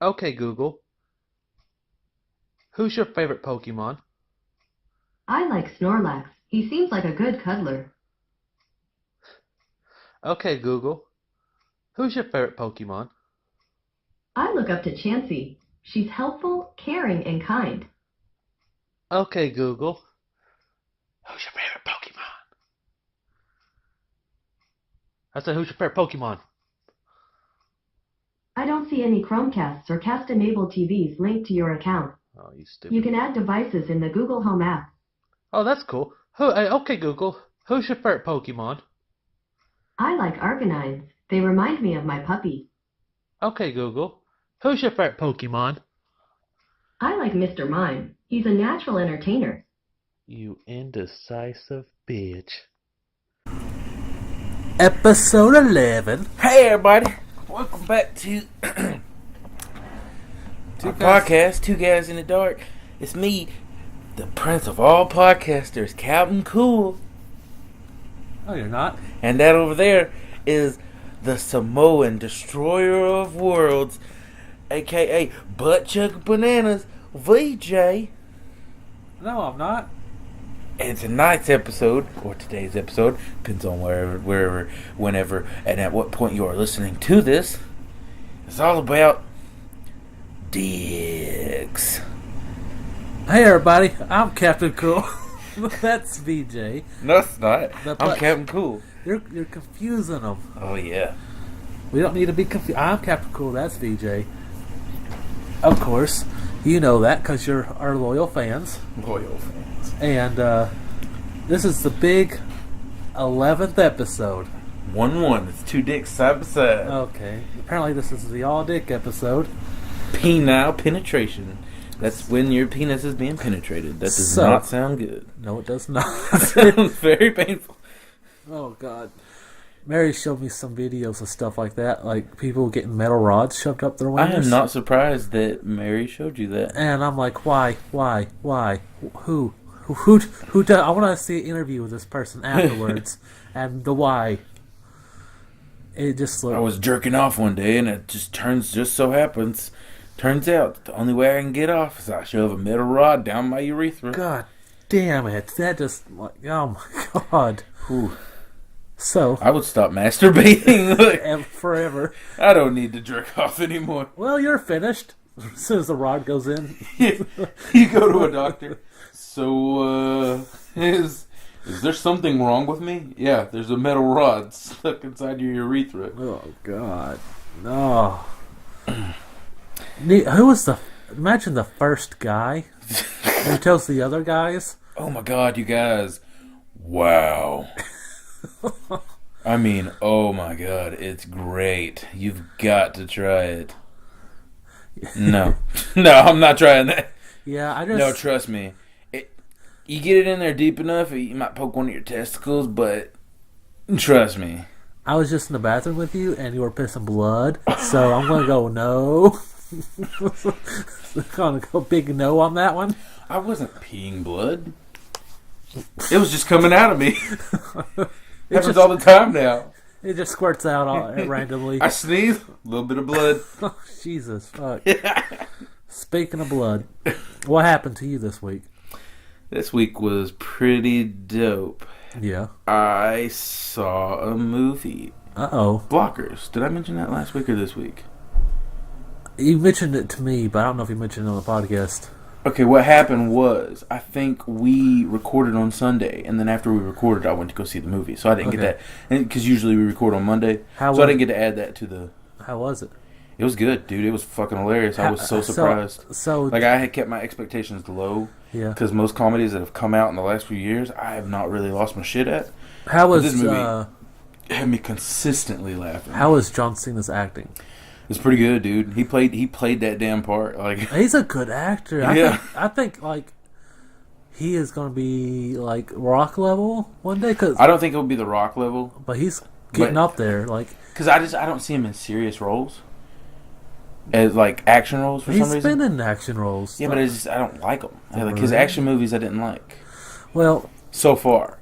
Okay, Google. Who's your favorite Pokemon? I like Snorlax. He seems like a good cuddler. Okay, Google. Who's your favorite Pokemon? I look up to Chansey. She's helpful, caring, and kind. Okay, Google. Who's your favorite Pokemon? I said, who's your favorite Pokemon? I don't see any Chromecasts or cast-enabled TVs linked to your account. Oh, you You stupid. can add devices in the Google Home app. Oh, that's cool. Okay, Google. Who's your favorite Pokemon? I like Arcanines. They remind me of my puppy. Okay, Google. Who's your favorite Pokemon? I like Mr. Mime. He's a natural entertainer. You indecisive bitch. Episode 11. Hey everybody, welcome back to our podcast, Two Guys in the Dark. It's me, the prince of all podcasters, Captain Cool. Oh, you're not? And that over there is the Samoan destroyer of worlds, aka Butt Chuck Bananas, VJ. No, I'm not. And tonight's episode, or today's episode, depends on wherever, whenever, and at what point you are listening to this, is all about dicks. Hey, everybody. I'm Captain Cool. That's VJ. No, it's not. But I'm Captain Cool. You're confusing them. Oh, yeah. We don't need to be confused. I'm Captain Cool. That's VJ. Of course. You know that because you're our loyal fans. Loyal fans. And this is the big 11th episode. 1-1. It's two dicks side by side. Okay. Apparently this is the all-dick episode. Penile penetration. That's when your penis is being penetrated. That does not sound good. No, it does not. It sounds very painful. Oh, God. Mary showed me some videos of stuff like that, like people getting metal rods shoved up their I wieners. am not surprised that Mary showed you that. And I'm like, why? Who does? I want to see an interview with this person afterwards, and the why. It just looked. I was jerking off one day, and it just turns out the only way I can get off is I shove a metal rod down my urethra. God damn it! That just like, oh my God. Whew. So I would stop masturbating forever. I don't need to jerk off anymore. Well, you're finished as soon as the rod goes in. You go to a doctor. So, is there something wrong with me? Yeah, there's a metal rod stuck inside your urethra. Oh God, no. Who was the? Imagine the first guy who tells the other guys. Oh my God, you guys! Wow. I mean, oh my God, it's great. You've got to try it. No, I'm not trying that. Yeah, I just. No, trust me. You get it in there deep enough, you might poke one of your testicles, but trust me. I was just in the bathroom with you, and you were pissing blood, so I'm gonna go no. Gonna go big no on that one. I wasn't peeing blood. It was just coming out of me. It happens all the time now. It just squirts out randomly. I sneeze, a little bit of blood. Oh, Jesus, fuck. Speaking of blood, what happened to you this week? This week was pretty dope. Yeah. I saw a movie. Uh-oh. Blockers. Did I mention that last week or this week? You mentioned it to me, but I don't know if you mentioned it on the podcast. Okay, what happened was, I think we recorded on Sunday, and then after we recorded, I went to go see the movie. So I didn't get that. Because usually we record on Monday. I didn't get to add that to the... How was it? It was good, dude. It was fucking hilarious. I was so surprised. Like, I had kept my expectations low. Yeah. Because most comedies that have come out in the last few years, I have not really lost my shit at. How was... This movie had me consistently laughing. How was John Cena's acting? It's pretty good, dude. He played that damn part. Like, he's a good actor. I think like he is going to be like Rock level one day. Cause I don't think it'll be the Rock level, but he's getting up there. Like, because I don't see him in serious roles, as like action roles for some reason. He's been in action roles. Yeah, but I don't like him. Like his action movies, I didn't like. Well, so far.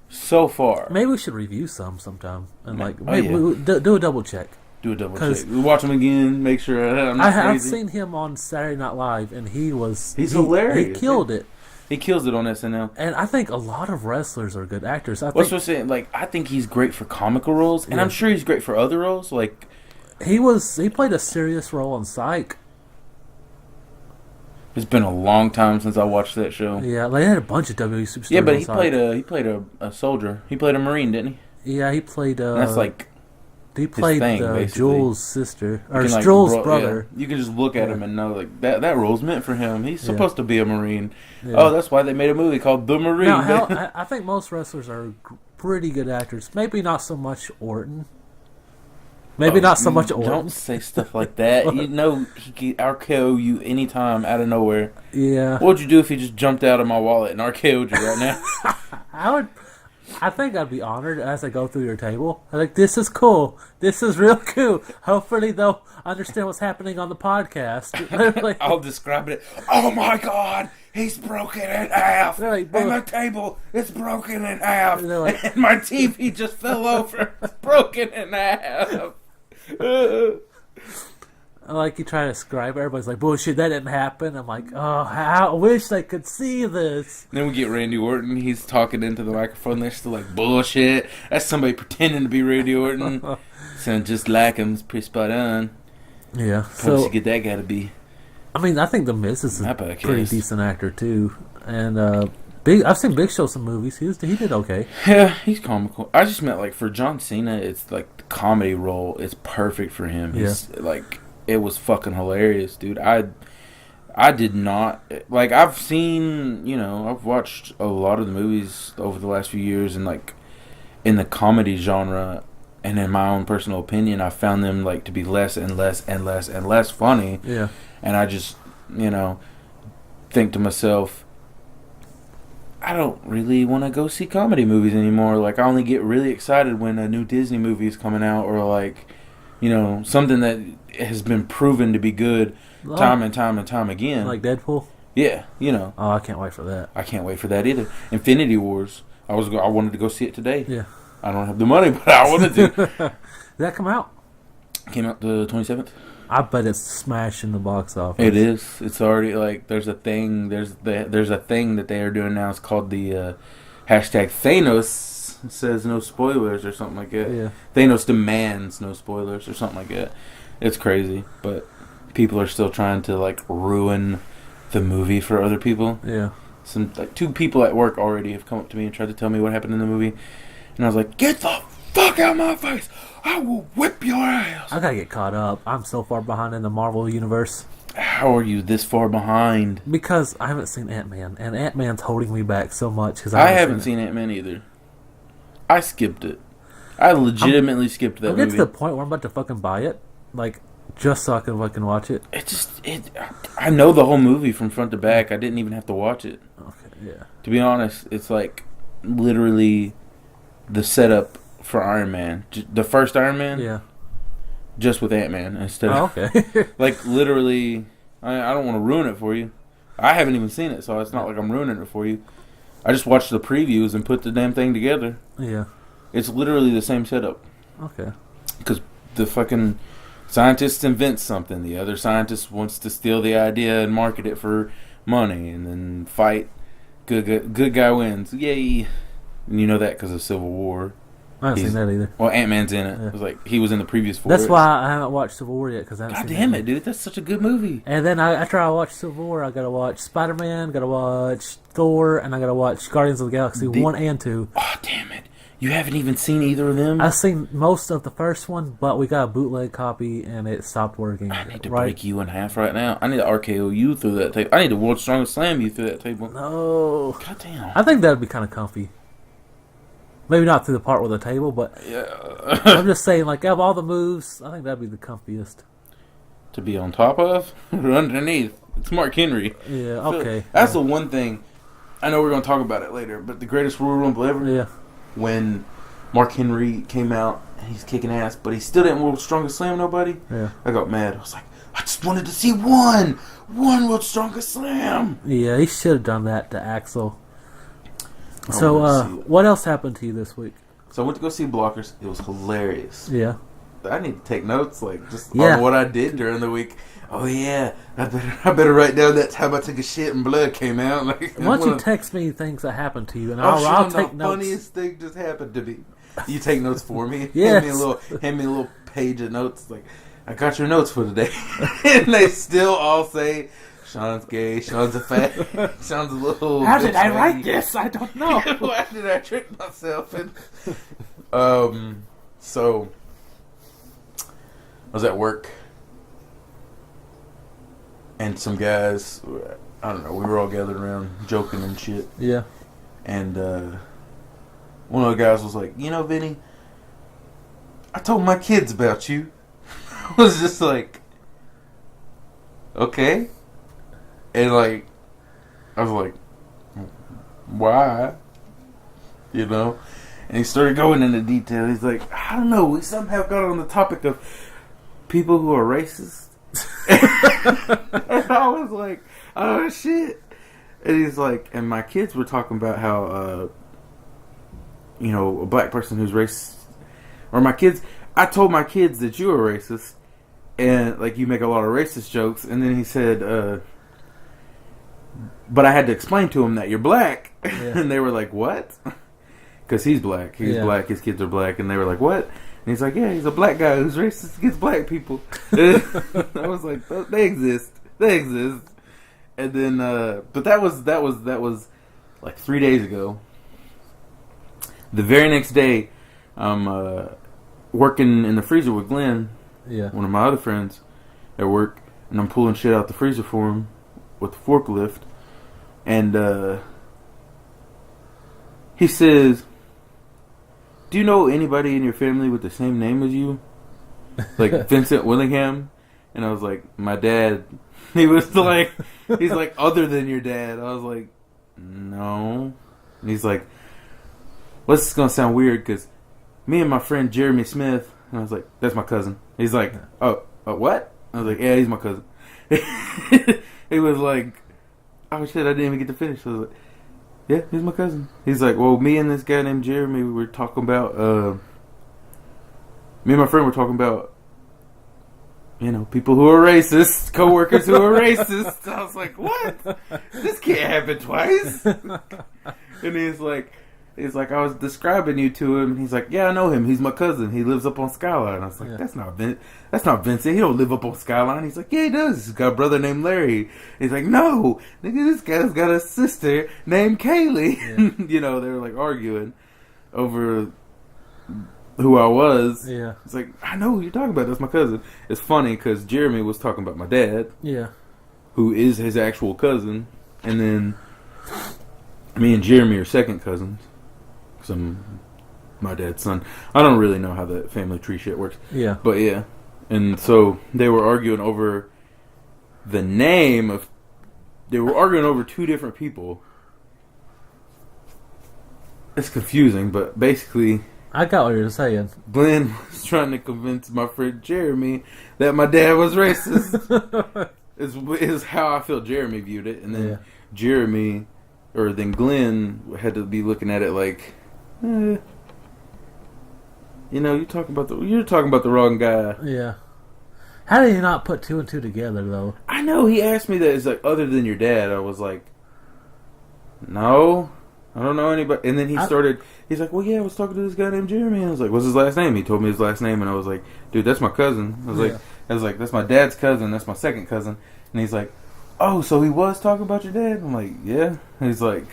Maybe we should review sometime and like we do a double check. Do a double check. Watch him again. Make sure I'm not I've crazy. seen him on Saturday Night Live, and he's hilarious. He killed it. He kills it on SNL. And I think a lot of wrestlers are good actors. What's what I'm saying? Like, I think he's great for comical roles, and I'm sure he's great for other roles. Like, he played a serious role on Psych. it's been a long time since I watched that show. Yeah, they had a bunch of WWE superstars. Yeah, but on he played a soldier. He played a Marine, didn't he? Yeah, he played. And that's like. He played thing, Jules' sister or Like, Jules' brother. Yeah. You can just look at him and know like that role's meant for him. He's supposed to be a Marine. Yeah. Oh, that's why they made a movie called The Marine. Now, I think most wrestlers are pretty good actors. Maybe not so much Orton. Not so much Orton. Don't say stuff like that. You know he could RKO you anytime out of nowhere. Yeah. What would you do if he just jumped out of my wallet and RKO'd you right now? I think I'd be honored as I go through your table. I'm like, this is cool. This is real cool. Hopefully they'll understand what's happening on the podcast. Like, I'll describe it. Oh my God, he's broken in half. Like, and my table is broken in half. Like, and my TV just fell over. It's broken in half. Like, you try to describe it, everybody's like, bullshit, that didn't happen. I'm like, oh, I wish they could see this. Then we get Randy Orton. He's talking into the microphone. They're still like, bullshit. That's somebody pretending to be Randy Orton. Sound just like him. It's pretty spot on. Yeah. Probably should get that guy to be. I mean, I think The Miz is a pretty decent actor, too. And I've seen Big Show some movies. He did okay. Yeah, he's comical. I just meant, like, for John Cena, it's like the comedy role is perfect for him. He's like... It was fucking hilarious, dude. I did not... Like, I've seen... I've watched a lot of the movies over the last few years, and, like, in the comedy genre, and in my own personal opinion, I found them, like, to be less and less and less and less funny. Yeah. And I just, think to myself, I don't really want to go see comedy movies anymore. Like, I only get really excited when a new Disney movie is coming out, or, like... something that has been proven to be good time and time and time again. Like Deadpool? Yeah, Oh, I can't wait for that. I can't wait for that either. Infinity Wars. I wanted to go see it today. Yeah. I don't have the money, but I wanted to. Did that come out? Came out the 27th. I bet it's smashing the box office. It is. It's already like there's a thing. There's a thing that they are doing now. It's called the hashtag Thanos. It says no spoilers or something like that. Yeah. Thanos demands no spoilers or something like that. It's crazy, but people are still trying to like ruin the movie for other people. Yeah. Some like 2 people at work already have come up to me and tried to tell me what happened in the movie, and I was like, "Get the fuck out of my face! I will whip your ass!" I gotta get caught up. I'm so far behind in the Marvel universe. How are you this far behind? Because I haven't seen Ant-Man, and Ant-Man's holding me back so much. Because I haven't seen Ant-Man either. I skipped it. I legitimately skipped that movie. I'm getting to the point where I'm about to fucking buy it, like, just so I can fucking watch it. I know the whole movie from front to back. I didn't even have to watch it. Okay, yeah. To be honest, it's like literally the setup for Iron Man. The first Iron Man? Yeah. Just with Ant-Man instead of... Oh, okay. Like, literally, I don't want to ruin it for you. I haven't even seen it, so it's not like I'm ruining it for you. I just watched the previews and put the damn thing together. Yeah. It's literally the same setup. Okay. Because the fucking scientist invents something. The other scientist wants to steal the idea and market it for money. And then fight. Good guy wins. Yay. And you know that because of Civil War. I haven't seen that either. Well, Ant-Man's in it. Yeah. It was like he was in the previous four. That's why I haven't watched Civil War yet. Cause I haven't God seen damn it, dude. That's such a good movie. And then after I watch Civil War, I gotta watch Spider-Man, gotta watch Thor, and I gotta watch Guardians of the Galaxy 1 and 2. Oh, damn it. You haven't even seen either of them? I've seen most of the first one, but we got a bootleg copy and it stopped working. I need to break you in half right now. I need to RKO you through that table. I need to World's Strongest Slam you through that table. No. God damn. I think that would be kind of comfy. Maybe not through the part with the table, but yeah. I'm just saying, like, of all the moves, I think that'd be the comfiest. To be on top of? Or underneath? It's Mark Henry. Yeah, okay. That's the one thing. I know we're going to talk about it later, but the greatest Royal Rumble ever? Yeah. When Mark Henry came out, and he's kicking ass, but he still didn't World's Strongest Slam nobody. Yeah. I got mad. I was like, I just wanted to see one World's Strongest Slam. Yeah, he should have done that to Axel. So, what else happened to you this week? So I went to go see Blockers. It was hilarious. Yeah. I need to take notes, like just Yeah. on what I did during the week. Oh yeah, I better write down that time I took a shit and blood came out. Like, Why don't you text me things that happened to you, and Oh, I'll Sean, take the notes. funniest thing just happened to me. You take notes for me. Yes. Hand me a little page of notes. Like, I got your notes for today, and they still all say, "Sean's gay. Sean's a fat. Sean's a little." How did bitch I write fatty." this? I don't know. Why did I trick myself? So I was at work, and some guys, I don't know, we were all gathered around joking and shit. Yeah. And one of the guys was like, "You know, Vinny, I told my kids about you." I was just like, "Okay." And like, I was like, "Why?" You know? And he started going into detail. He's like, "I don't know, we somehow got on the topic of people who are racist." And I was like, "Oh shit." And he's like, and my kids were talking about how, you know, a black person who's racist, or my kids, I told my kids that you were racist, and like you make a lot of racist jokes, and then he said, but I had to explain to him that you're black, Yeah. and they were like, "What?" Because he's black, black, his kids are black, and they were like, "What?" And he's like, "Yeah, he's a black guy who's racist against black people." I was like, "They exist, they exist." And then, but that was like 3 days ago. The very next day, I'm working in the freezer with Glenn, Yeah. one of my other friends at work, and I'm pulling shit out the freezer for him with the forklift. And he says, "Do you know anybody in your family with the same name as you? Like Vincent Willingham?" And I was like, "My dad." He was like, he's like, "Other than your dad?" I was like, "No." And he's like, "Well, this is going to sound weird because me and my friend Jeremy Smith," and I was like, "That's my cousin." He's like, oh, what?" I was like, "Yeah, he's my cousin." He was like, "Oh shit, I didn't even get to finish." I was like, "Yeah, he's my cousin." He's like, "Well, me and this guy named Jeremy, we were talking about, me and my friend were talking about, you know, people who are racist, coworkers who are racist." I was like, "What? This can't happen twice." And he's like, "I was describing you to him." And he's like, "Yeah, I know him. He's my cousin. He lives up on Skyline." I was like, Yeah. That's not Vincent. He don't live up on Skyline." He's like, "Yeah, he does. He's got a brother named Larry." He's like, "No, nigga, this guy's got a sister named Kaylee." Yeah. You know, they were like arguing over who I was. Yeah. It's like, "I know who you're talking about. That's my cousin." It's funny because Jeremy was talking about my dad, Yeah. who is his actual cousin, and then me and Jeremy are second cousins. Because I'm my dad's son. I don't really know how the family tree shit works. Yeah. But yeah. And so they were arguing over the name of... They were arguing over two different people. It's confusing, but basically... I got what you're saying. Glenn was trying to convince my friend Jeremy that my dad was racist. is how I feel Jeremy viewed it. And then Jeremy... Or then Glenn had to be looking at it like... you know, you're talking about the wrong guy. Yeah. How did you not put two and two together, though? I know, he asked me that. It's like, other than your dad. I was like, no, I don't know anybody. And then he's like, well, yeah, I was talking to this guy named Jeremy. And I was like, what's his last name? He told me his last name, and I was like, dude, that's my cousin. I was like, that's my dad's cousin. That's my second cousin. And he's like, oh, so he was talking about your dad? I'm like, yeah. He's like,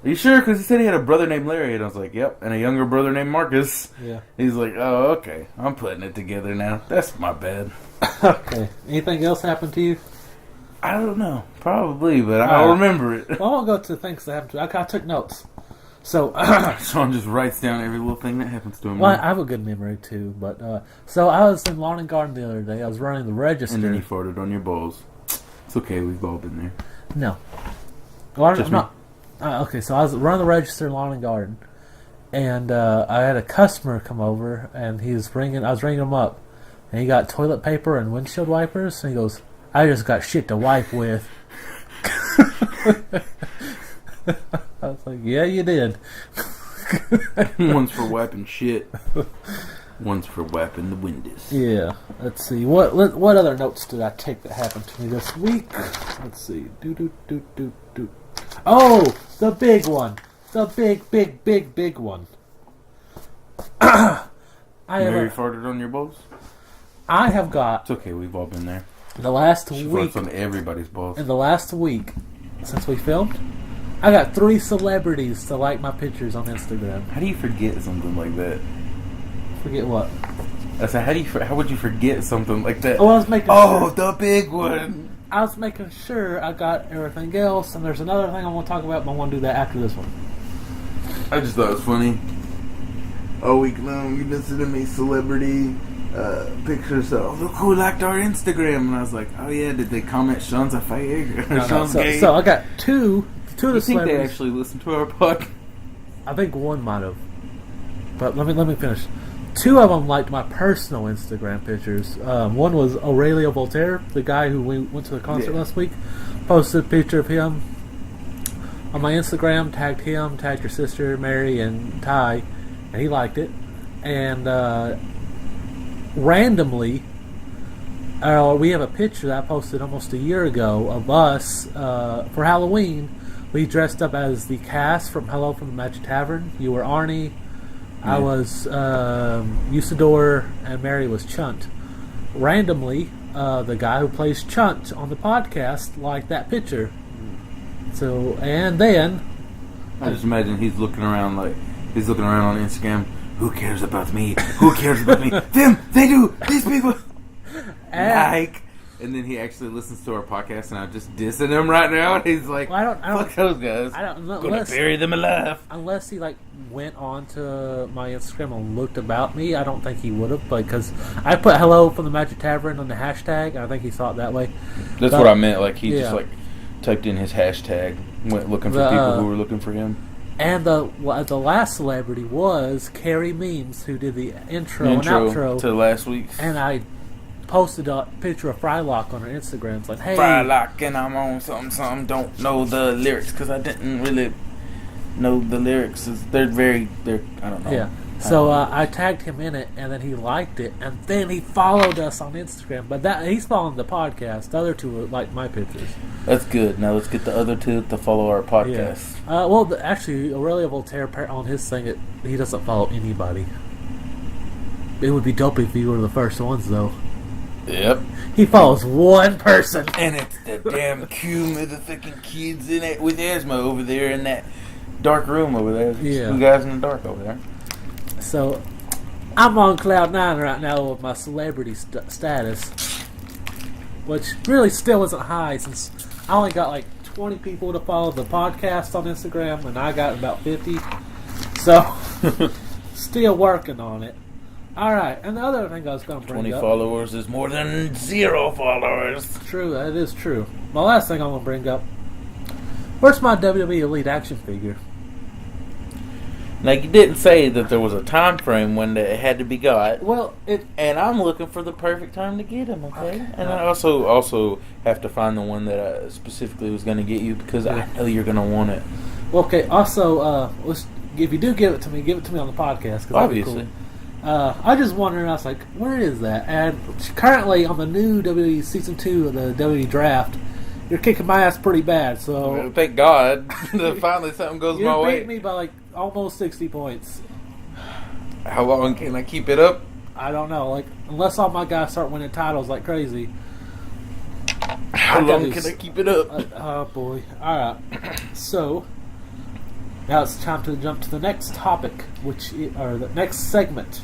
are you sure? Because he said he had a brother named Larry. And I was like, yep. And a younger brother named Marcus. Yeah. He's like, oh, okay. I'm putting it together now. That's my bad. Okay. Anything else happened to you? I don't know. Probably, but I'll remember it. Well, I won't go to things that happened to you. I took notes. So, Sean just writes down every little thing that happens to him. well, I have a good memory, too. But, so I was in Lawn and Garden the other day. I was running the register. And then he farted on your balls. It's okay. We've all been there. No. Well, Just I'm not. Okay, so I was running the register in Lawn and Garden, and I had a customer come over, and I was ringing him up, and he got toilet paper and windshield wipers, and he goes, I just got shit to wipe with. I was like, yeah, you did. One's for wiping shit. One's for wiping the windows. Yeah. Let's see. What other notes did I take that happened to me this week? Let's see. Oh, the big one. The big one. Mary farted on your balls? I have got... It's okay, we've all been there. The last She week... farts on everybody's balls. In the last week, since we filmed, I got 3 celebrities to like my pictures on Instagram. How do you forget something like that? Forget what? I said, how would you forget something like that? Oh, I was making sure. The big one! I was making sure I got everything else, and there's another thing I want to talk about, but I want to do that after this one. I just thought it was funny. All week long, you've been sending me celebrity pictures of, look who liked our Instagram. And I was like, oh yeah, did they comment Sean's a fag? Sean's gay? So I got two of the You think celebrities. they actually listen to our podcast? I think one might have. But let me finish. 2 of them liked my personal Instagram pictures. One was Aurelio Voltaire, the guy who we went to the concert last week. Posted a picture of him on my Instagram, tagged him, tagged your sister, Mary, and Ty, and he liked it. And randomly, we have a picture that I posted almost a year ago of us for Halloween. We dressed up as the cast from Hello from the Magic Tavern. You were Arnie. I was Usador, and Mary was Chunt. Randomly, the guy who plays Chunt on the podcast liked that picture. So, and then I just imagine he's looking around on Instagram. Who cares about me? Who cares about me? Them, they do. These people. And then he actually listens to our podcast, and I'm just dissing him right now. And he's like, "Fuck those guys! I'm gonna bury them alive." Unless he went on to my Instagram and looked about me, I don't think he would have. Because I put "Hello from the Magic Tavern" on the hashtag, and I think he saw it that way. That's what I meant. Like he just typed in his hashtag, went looking for people who were looking for him. And the last celebrity was Carrie Memes, who did the intro and outro to last week. And I posted a picture of Frylock on her Instagram. It's like, hey, Frylock, and I'm on something. Don't know the lyrics because I didn't really know the lyrics. They're I don't know. Yeah. So I tagged him in it, and then he liked it, and then he followed us on Instagram. But he's following the podcast. The other 2 like my pictures. That's good. Now let's get the other 2 to follow our podcast. Yeah. Actually, Aurelio Voltaire on his thing, he doesn't follow anybody. It would be dope if you were the first ones, though. Yep. He follows one person. And it's the damn Q motherfucking kids in it with asthma over there in that dark room over there. Yeah. 2 guys in the dark over there. So, I'm on cloud 9 right now with my celebrity status, which really still isn't high since I only got 20 people to follow the podcast on Instagram, and I got about 50. So, still working on it. Alright, and the other thing I was going to bring 20 up... 20 followers is more than 0 followers. True, that is true. My last thing I'm going to bring up... Where's my WWE Elite action figure? Now, you didn't say that there was a time frame when it had to be got. Well, and I'm looking for the perfect time to get him, okay? And I also have to find the one that I specifically was going to get you because I know you're going to want it. Well, okay, also, if you do give it to me on the podcast. Cause obviously. Cool. I just wondering, I was like, where is that? And currently on the new WWE Season 2 of the WWE Draft, you're kicking my ass pretty bad, so... Well, thank God. Finally something goes my way. You beat me by almost 60 points. How long can I keep it up? I don't know. Unless all my guys start winning titles like crazy. How long can I keep it up? Oh, boy. Alright. So, now it's time to jump to the next topic, or the next segment.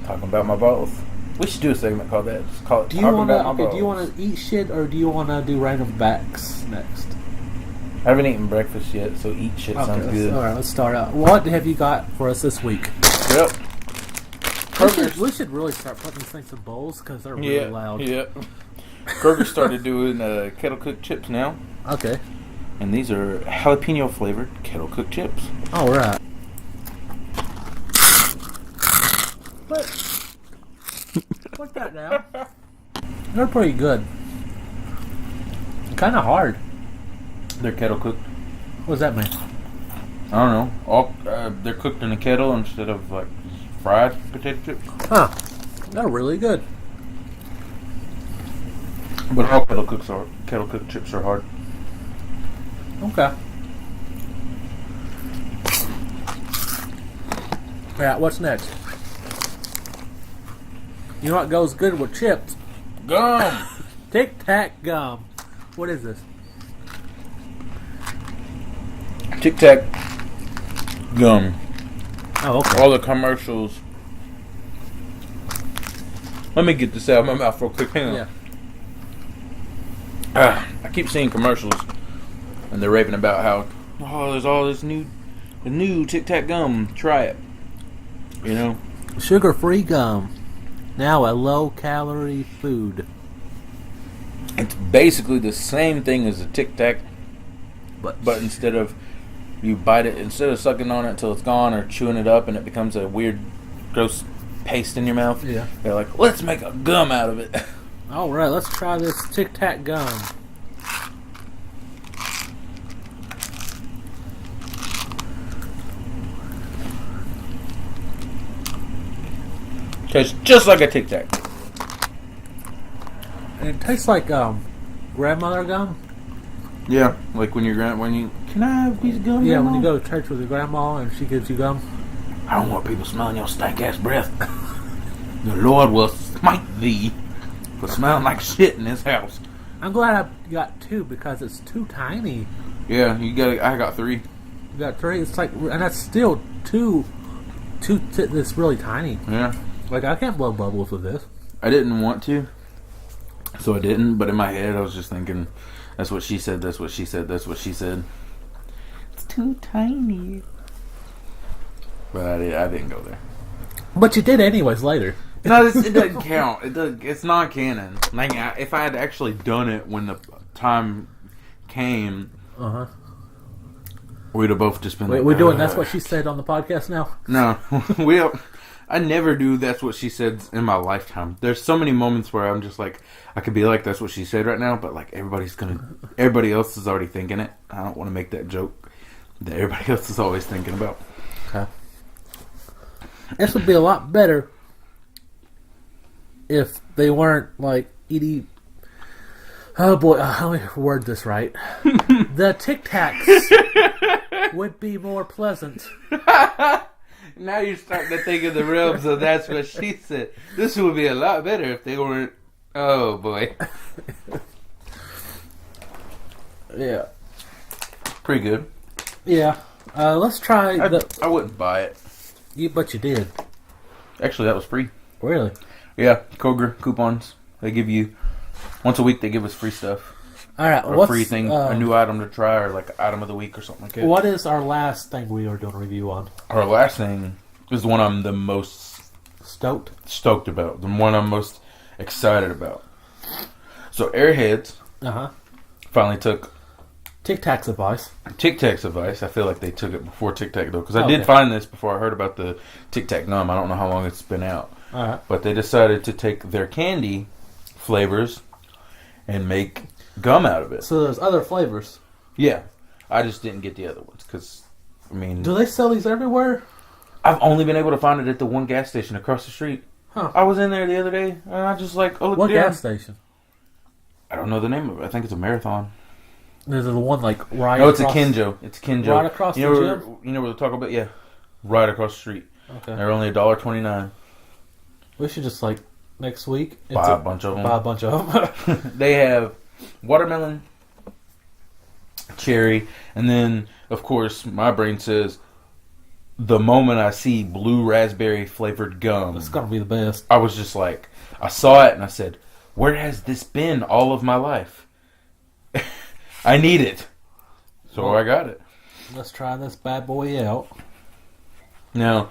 Talking about my balls. We should do a segment called that. Just call it Do you want to eat shit, or do you want to do random facts next? I haven't eaten breakfast yet, so eat shit sounds good. Alright, let's start out. What have you got for us this week? Yep. We should really start putting these things in bowls, because they're really loud. Yeah. Kroger started doing kettle cooked chips now. Okay. And these are jalapeno flavored kettle cooked chips. Alright. What's that now? They're pretty good. Kind of hard. They're kettle cooked. What does that mean? I don't know. They're cooked in a kettle instead of fried potato chips. Huh. They're really good. But all kettle cooked chips are hard. Okay. Yeah, what's next? You know what goes good with chips? Gum. Tic Tac gum. What is this? Tic Tac gum. Oh, okay. All the commercials. Let me get this out of my mouth real quick. Hang on. Yeah. I keep seeing commercials, and they're raving about how there's all this new Tic Tac gum. Try it. You know, Sugar-free gum. Now a low-calorie food. it's basically the same thing as a Tic Tac, But instead of you bite it, instead of sucking on it until it's gone or chewing it up and it becomes a weird, gross paste in your mouth, yeah. they're like, let's make a gum out of it. All right, let's try this Tic Tac gum. Tastes just like a Tic Tac. And it tastes like grandmother gum. Yeah, like when you can I have these gum? Yeah, when Grandma? you go to church with your grandma and she gives you gum. I don't want people smelling your stank ass breath. The Lord will smite thee for smelling like shit in His house. I'm glad I got two because it's too tiny. Yeah, I got 3. You got 3. It's like, and that's still two. This really tiny. Yeah, Like I can't blow bubbles with this. I didn't want to, so I didn't. But in my head, I was just thinking, "That's what she said. That's what she said. That's what she said." It's too tiny. But I didn't go there. But you did anyways later. No, it doesn't count. It's non-canon. Like, if I had actually done it when the time came, we'd have both just been Wait, like, we're doing That's What She Said on the podcast now? No, we don't. I never do That's What She Said in my lifetime. There's so many moments where I'm just like, I could be like, That's What She Said right now, but like everybody else is already thinking it. I don't want to make that joke that everybody else is always thinking about. Okay. This would be a lot better if they weren't like eating. Oh boy, let me word this right. The Tic Tacs would be more pleasant. Now you're starting to think of the realms of That's What She Said. This would be a lot better if they weren't. Oh boy. Yeah. Pretty good. Yeah. Let's try I wouldn't buy it. But you did. Actually, that was free. Really? Yeah, Kroger coupons. They give you once a week. They give us free stuff. All right. Or a free thing, a new item to try, or like item of the week or something like that. What is our last thing we are doing a review on? Our last thing is the one I'm the most stoked about. The one I'm most excited about. So Airheads finally took Tic Tac's advice. Tic Tac's advice. I feel like they took it before Tic Tac though, because I did find this before I heard about the Tic Tac gum. I don't know how long it's been out, but they decided to take their candy flavors and make gum out of it. So there's other flavors. Yeah, I just didn't get the other ones because, I mean, do they sell these everywhere? I've only been able to find it at the one gas station across the street. Huh. I was in there the other day and I just like, oh, what gas station? I don't know the name of it. I think it's a Marathon. There's the one like right. No, it's a Kinjo. It's Kinjo. Right across the gym. You know where the Taco Bell? Yeah, right across the street. Okay. They're only $1.29. We should just like next week buy a bunch of them. Buy a bunch of them. They have watermelon, cherry, and then of course my brain says the moment I see blue raspberry flavored gum, it's gonna be the best. I was just like, I saw it and I said, where has this been all of my life? I need it. So I got it. Let's try this bad boy out. Now,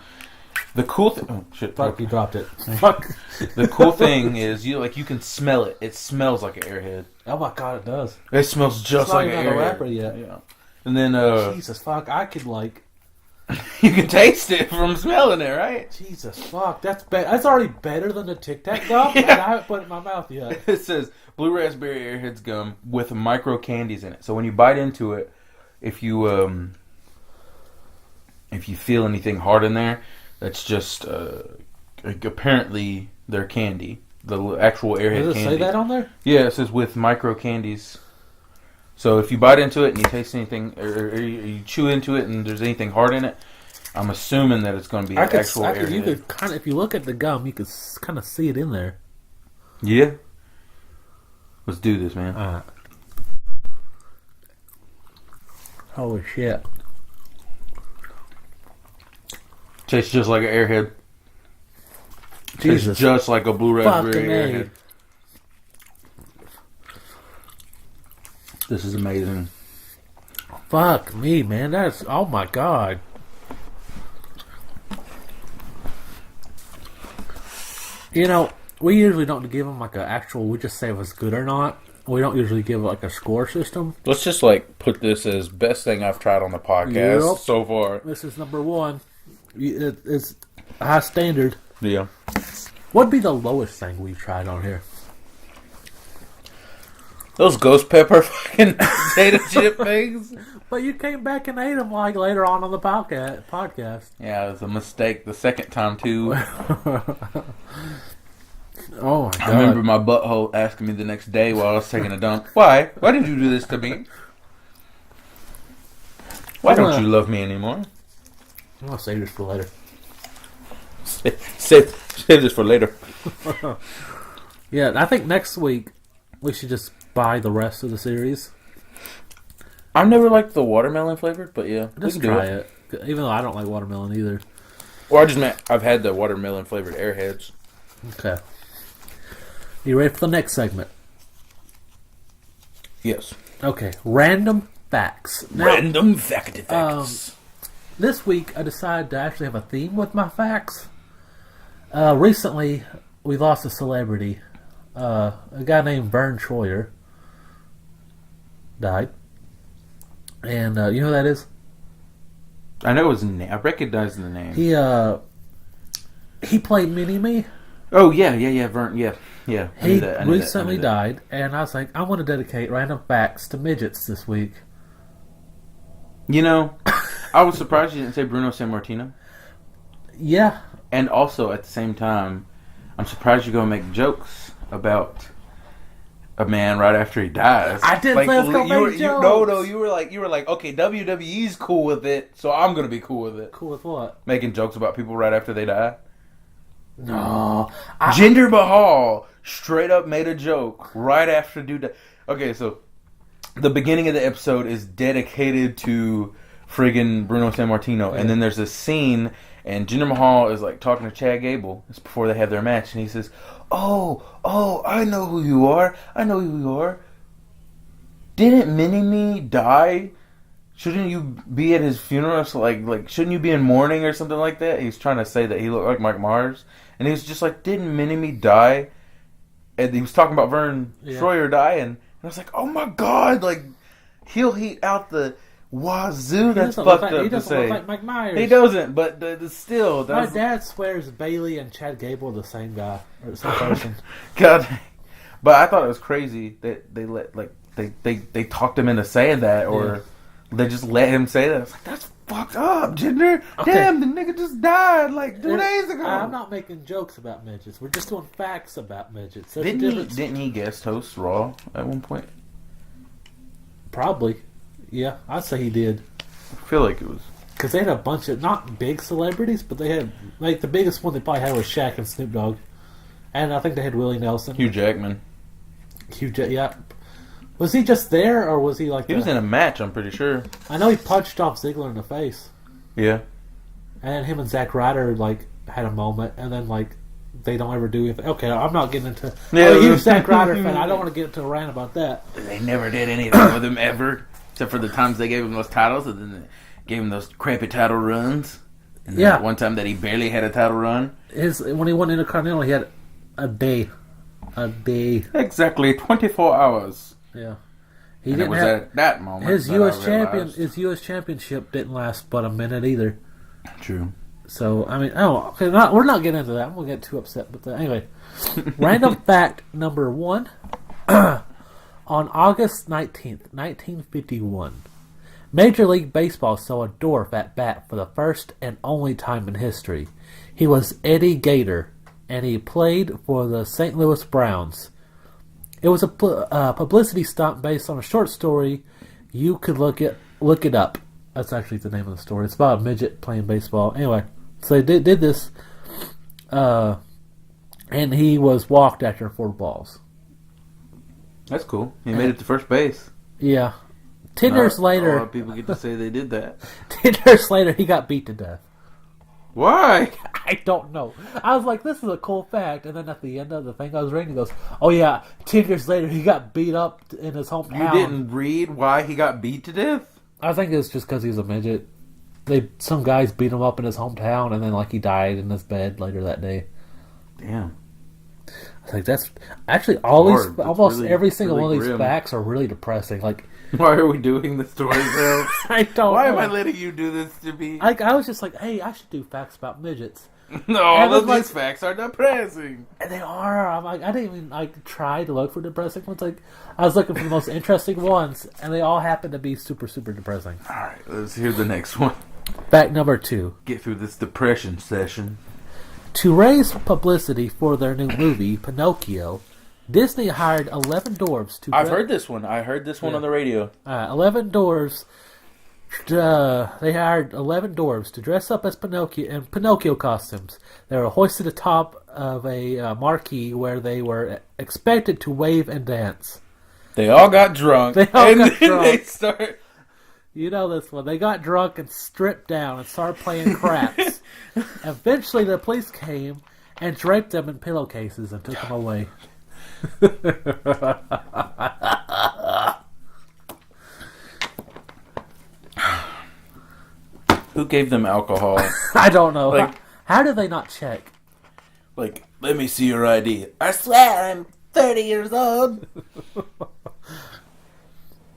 the cool thing... Oh, shit. Fuck, you dropped it. Fuck. The cool thing is, you can smell it. It smells like an Airhead. Oh my god, it does. It smells just like an Airhead. It's not even a wrapper yet. Yeah. And then... Jesus, fuck, I could like... You can taste it from smelling it, right? Jesus, fuck, that's already better than the Tic Tac gum, and I haven't put it in my mouth yet. It says blue raspberry Airheads gum with micro candies in it. So when you bite into it, if you feel anything hard in there, It's just like apparently they're candy. The actual Airhead Does it candy. say that on there? Yeah, it says with micro candies. So if you bite into it and you taste anything, or you chew into it and there's anything hard in it, I'm assuming that it's going to be actual Airhead. You could kind of, if you look at the gum, you could kind of see it in there. Yeah. Let's do this, man. All right. Holy shit. Tastes just like an Airhead. Jesus. Tastes just like a blue raspberry Fucking Airhead. This is amazing. Fuck me, man. That's, oh my god. You know, we usually don't give them like an actual, we just say if it's good or not. We don't usually give like a score system. Let's just like put this as best thing I've tried on the podcast Yep. so far. This is number one. It's a high standard. Yeah. What'd be the lowest thing we've tried on here? Those ghost pepper fucking potato chip things. But you came back and ate them like later on the podcast. Yeah, it was a mistake the second time too. Oh my god! I remember my butthole asking me the next day while I was taking a dump, "Why? Why did you do this to me? Why don't you love me anymore?" I'm gonna save this for later. Save this for later. Yeah, I think next week we should just buy the rest of the series. I've never liked the watermelon flavored, but yeah, Just try it. Even though I don't like watermelon either. Or I just meant I've had the watermelon flavored Airheads. Okay. You ready for the next segment? Yes. Okay. Random facts. Now, Random facts. this week I decided to actually have a theme with my facts. Recently, we lost a celebrity. A guy named Vern Troyer died. And you know who that is? I know his name. I recognize the name. He played Mini-Me. Oh, yeah, Vern, yeah. He recently died, and I was like, I want to dedicate random facts to midgets this week. You know, I was surprised you didn't say Bruno Sammartino. Yeah. And also, at the same time, I'm surprised you're going to make jokes about a man right after he dies. I didn't say I was going to make jokes. No, you were like, okay, WWE's cool with it, so I'm going to be cool with it. Cool with what? Making jokes about people right after they die. No. Jinder Mahal straight up made a joke right after dude died. Okay, so the beginning of the episode is dedicated to friggin' Bruno Sammartino, and then there's this scene, and Jinder Mahal is like talking to Chad Gable. It's before they have their match, and he says, "Oh, I know who you are. Didn't Mini-Me die? Shouldn't you be at his funeral? So like, shouldn't you be in mourning or something like that?" He's trying to say that he looked like Mike Myers, and he was just like, "Didn't Mini-Me die?" And he was talking about Vern Troyer dying, and I was like, "Oh my god!" Like, he'll heat out the wazoo. That's fucked up to say. He doesn't look like Mike Myers. He doesn't, but still, my dad swears Bailey and Chad Gable are the same guy or the same person. God, but I thought it was crazy that they let they talked him into saying that, or they just let him say that. It's like, that's fucked up, Jinder. Okay. Damn, the nigga just died like 2 days ago. I'm not making jokes about midgets. We're just doing facts about midgets. Didn't he guest host Raw at one point? Probably. Yeah, I'd say he did. I feel like it was. Because they had a bunch of, not big celebrities, but they had, like, the biggest one they probably had was Shaq and Snoop Dogg. And I think they had Willie Nelson. Hugh Jackman. Yeah. Was he just there, or was he like... He was in a match, I'm pretty sure. I know he punched off Ziggler in the face. Yeah. And him and Zack Ryder, like, had a moment, and then, like, they don't ever do anything. Okay, I'm not getting into... Yeah. I'm a huge Zack Ryder fan. I don't want to get into a rant about that. They never did anything with him ever, except for the times they gave him those titles, and then they gave him those crappy title runs. And then one time that he barely had a title run. When he won Intercontinental, he had a day. Exactly 24 hours. Yeah. It was at that moment his that U.S. U.S. championship didn't last but a minute either. True. So, I mean, we're not getting into that. I'm going to get too upset with that. Anyway, random fact number 1. On August 19th, 1951, Major League Baseball saw a dwarf at bat for the first and only time in history. He was Eddie Gator, and he played for the St. Louis Browns. It was a publicity stunt based on a short story. You could look it up. That's actually the name of the story. It's about a midget playing baseball. Anyway, so they did this, and he was walked after 4 balls. That's cool. He made it to first base. Yeah. 10 years later... A lot of people get to say they did that. 10 years later, he got beat to death. Why? I don't know. I was like, this is a cool fact. And then at the end of the thing I was reading, he goes, oh yeah, 10 years later, he got beat up in his hometown. You didn't read why he got beat to death? I think it's just because he was a midget. Some guys beat him up in his hometown, and then he died in his bed later that day. Damn. I think that's... Actually, almost really, every single really one of these grim. facts are really depressing. Why are we doing this to ourselves? I don't Why know. am I letting you do this to me? I was just like, hey, I should do facts about midgets. No, all of these facts are depressing. And they are. I'm like, I didn't even try to look for depressing ones. I was looking for the most interesting ones, and they all happen to be super, super depressing. All right, let's hear the next one. Fact number 2. Get through this depression session. To raise publicity for their new movie, Pinocchio, Disney hired 11 dwarves to... I've heard this one. I heard this one on the radio. 11 dwarves... they hired 11 dwarves to dress up as Pinocchio in Pinocchio costumes. They were hoisted atop of a marquee where they were expected to wave and dance. They all got drunk. They start... You know this one. They got drunk and stripped down and started playing craps. Eventually, the police came and draped them in pillowcases and took them away. Who gave them alcohol? I don't know. How did they not check? Let me see your ID. I swear I'm 30 years old.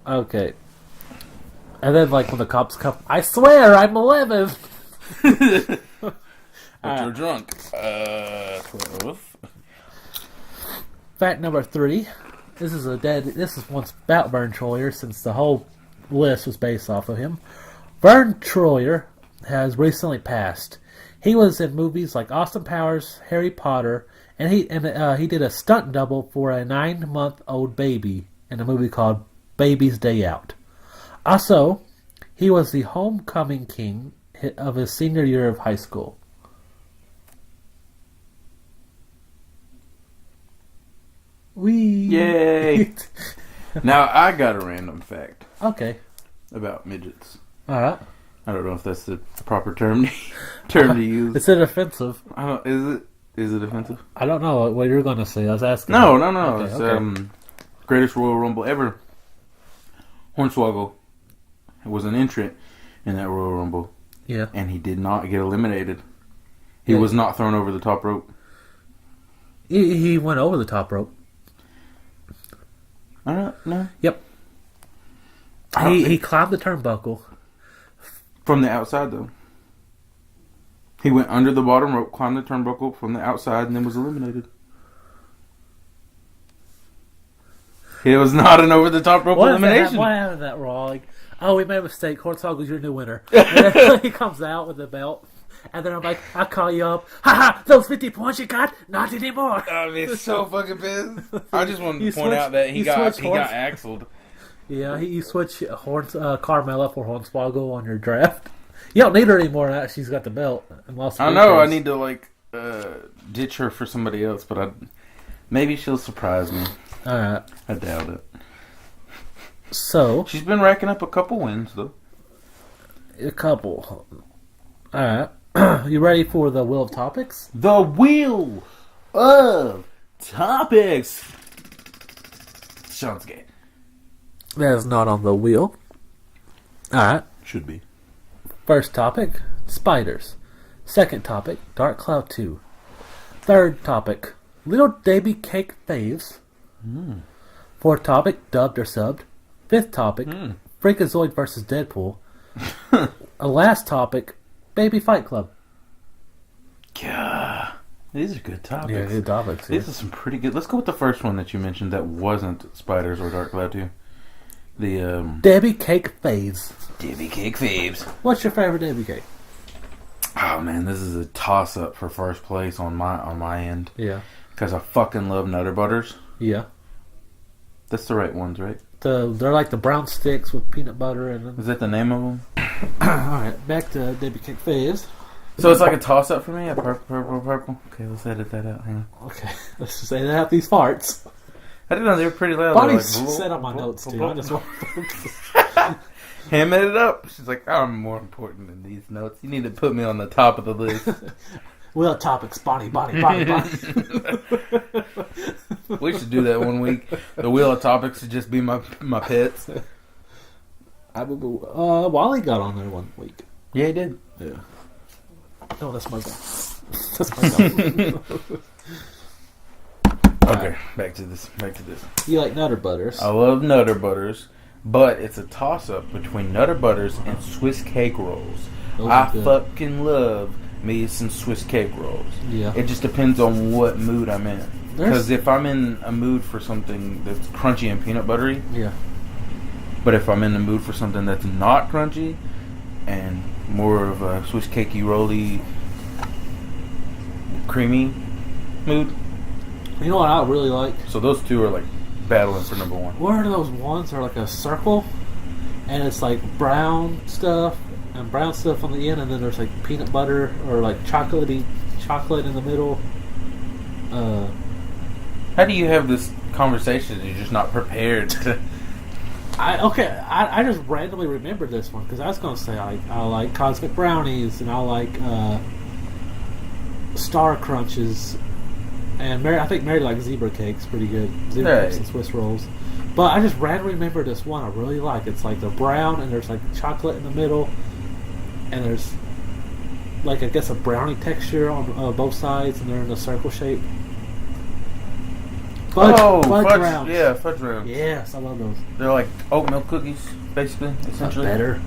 Okay. And then, when the cops come, I swear I'm 11. But you're drunk. 12. Fact number 3. This is once about Vern Troyer, since the whole list was based off of him. Vern Troyer has recently passed. He was in movies like Austin Powers, Harry Potter, and he did a stunt double for a 9-month-old baby in a movie called Baby's Day Out. Also, he was the homecoming king of his senior year of high school. Whee! Yay! Now, I got a random fact. Okay. About midgets. Alright. I don't know if that's the proper term to use. Is it offensive? Is it offensive? I don't know what you're going to say. I was asking. No. Okay, It's greatest Royal Rumble ever. Hornswoggle was an entrant in that Royal Rumble. Yeah. And he did not get eliminated. He was not thrown over the top rope. He went over the top rope. No. Yep. He climbed the turnbuckle. From the outside, though. He went under the bottom rope, climbed the turnbuckle from the outside, and then was eliminated. It was not an over-the-top rope elimination. What happened to that Raw? We made a mistake. Hornswoggle's your new winner. And then he comes out with the belt. And then I'm like, I'll call you up. Ha! Those 50 points you got? Not anymore. I'm so fucking pissed. I just wanted to point out that he got axled. Yeah, you switch Carmella for Hornswoggle on your draft. You don't need her anymore now she's got the belt. I know, I need to ditch her for somebody else, but maybe she'll surprise me. Alright. I doubt it. So she's been racking up a couple wins, though. A couple. Alright. You ready for the Wheel of Topics? The Wheel of Topics. Sean's gay. That is not on the wheel. Alright. Should be. First topic, spiders. Second topic, Dark Cloud 2. Third topic, Little Baby Cake Faves. Fourth topic, dubbed or subbed. Fifth topic, Freakazoid vs. Deadpool. Last topic, Baby Fight Club. Yeah. These are good topics. Yeah, good topics. These are some pretty good. Let's go with the first one that you mentioned that wasn't spiders or Dark Cloud 2. Debbie Cake faves. Debbie Cake faves. What's your favorite Debbie Cake? Oh man, this is a toss up for first place on my end. Yeah. Because I fucking love Nutter Butters. Yeah. That's the right ones, right? They're like the brown sticks with peanut butter in them. Is that the name of them? Alright, back to Debbie Cake faves. So it's like a toss up for me? A purple. Okay, let's edit that out. Hang on. Okay, let's just edit out these farts. I didn't know they were pretty loud. Bonnie Like, said on my notes too. I just want Ham it up. She's like, I'm more important than these notes. You need to put me on the top of the list. Wheel topics, Bonnie. We should do that one week. The wheel of topics should just be my pets. Wally got on there one week. Yeah, he did. Yeah. No, that's my guy. That's my guy. Okay, back to this. You like Nutter Butters? I love Nutter Butters, but it's a toss-up between Nutter Butters and Swiss cake rolls. I fucking love me some Swiss cake rolls. Yeah. It just depends on what mood I'm in. Because if I'm in a mood for something that's crunchy and peanut buttery, yeah. But if I'm in the mood for something that's not crunchy and more of a Swiss cakey, rolly, creamy mood. You know what I really like? So those two are like battling for number one. What are those ones? They're like a circle, and it's like brown stuff and brown stuff on the end, and then there's like peanut butter or like chocolate in the middle. How do you have this conversation and you're just not prepared to... I just randomly remembered this one because I was going to say I like Cosmic Brownies and I like Star Crunches, and I think Mary likes Zebra Cakes pretty good. Zebra Cakes and Swiss Rolls. But I just randomly remember this one I really like. It's like they're brown and there's like chocolate in the middle, and there's like I guess a brownie texture on both sides, and they're in a circle shape. Fudge rounds. Yeah, fudge rounds. Yes, I love those. They're like oatmeal cookies, basically, essentially. Not better.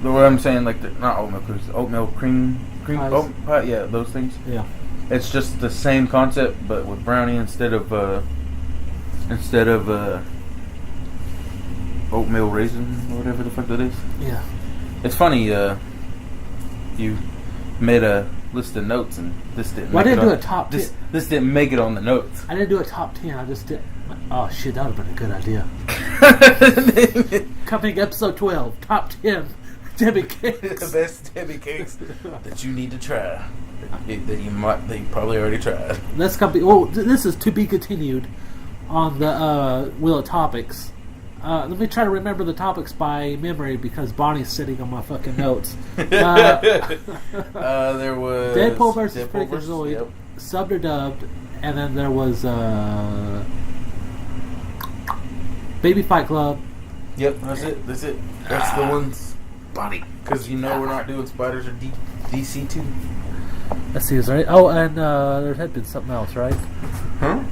What I'm saying, like, not oatmeal cookies, oatmeal cream Pies. Pie, yeah, those things. Yeah. It's just the same concept, but with brownie instead of oatmeal raisin or whatever the fuck that is. Yeah. It's funny. You made a list of notes, and this didn't. Well, I make didn't it do on, a top 10. This didn't make it on the notes. I didn't do a top 10. I just did. Oh shit, that would have been a good idea. Coming episode 12, top 10 Debbie Cakes. The best Debbie Cakes that you need to try. That you probably already tried. That's gonna be. Well, this is to be continued on the Wheel of Topics. Let me try to remember the topics by memory because Bonnie's sitting on my fucking notes. There was Deadpool versus Freakazoid, yep. subbed or dubbed, and then there was Baby Fight Club. Yep, that's it. That's the ones, Bonnie. Because we're not doing Spiders or DC 2. Let's see, is there? Oh, and there had been something else, right? Huh?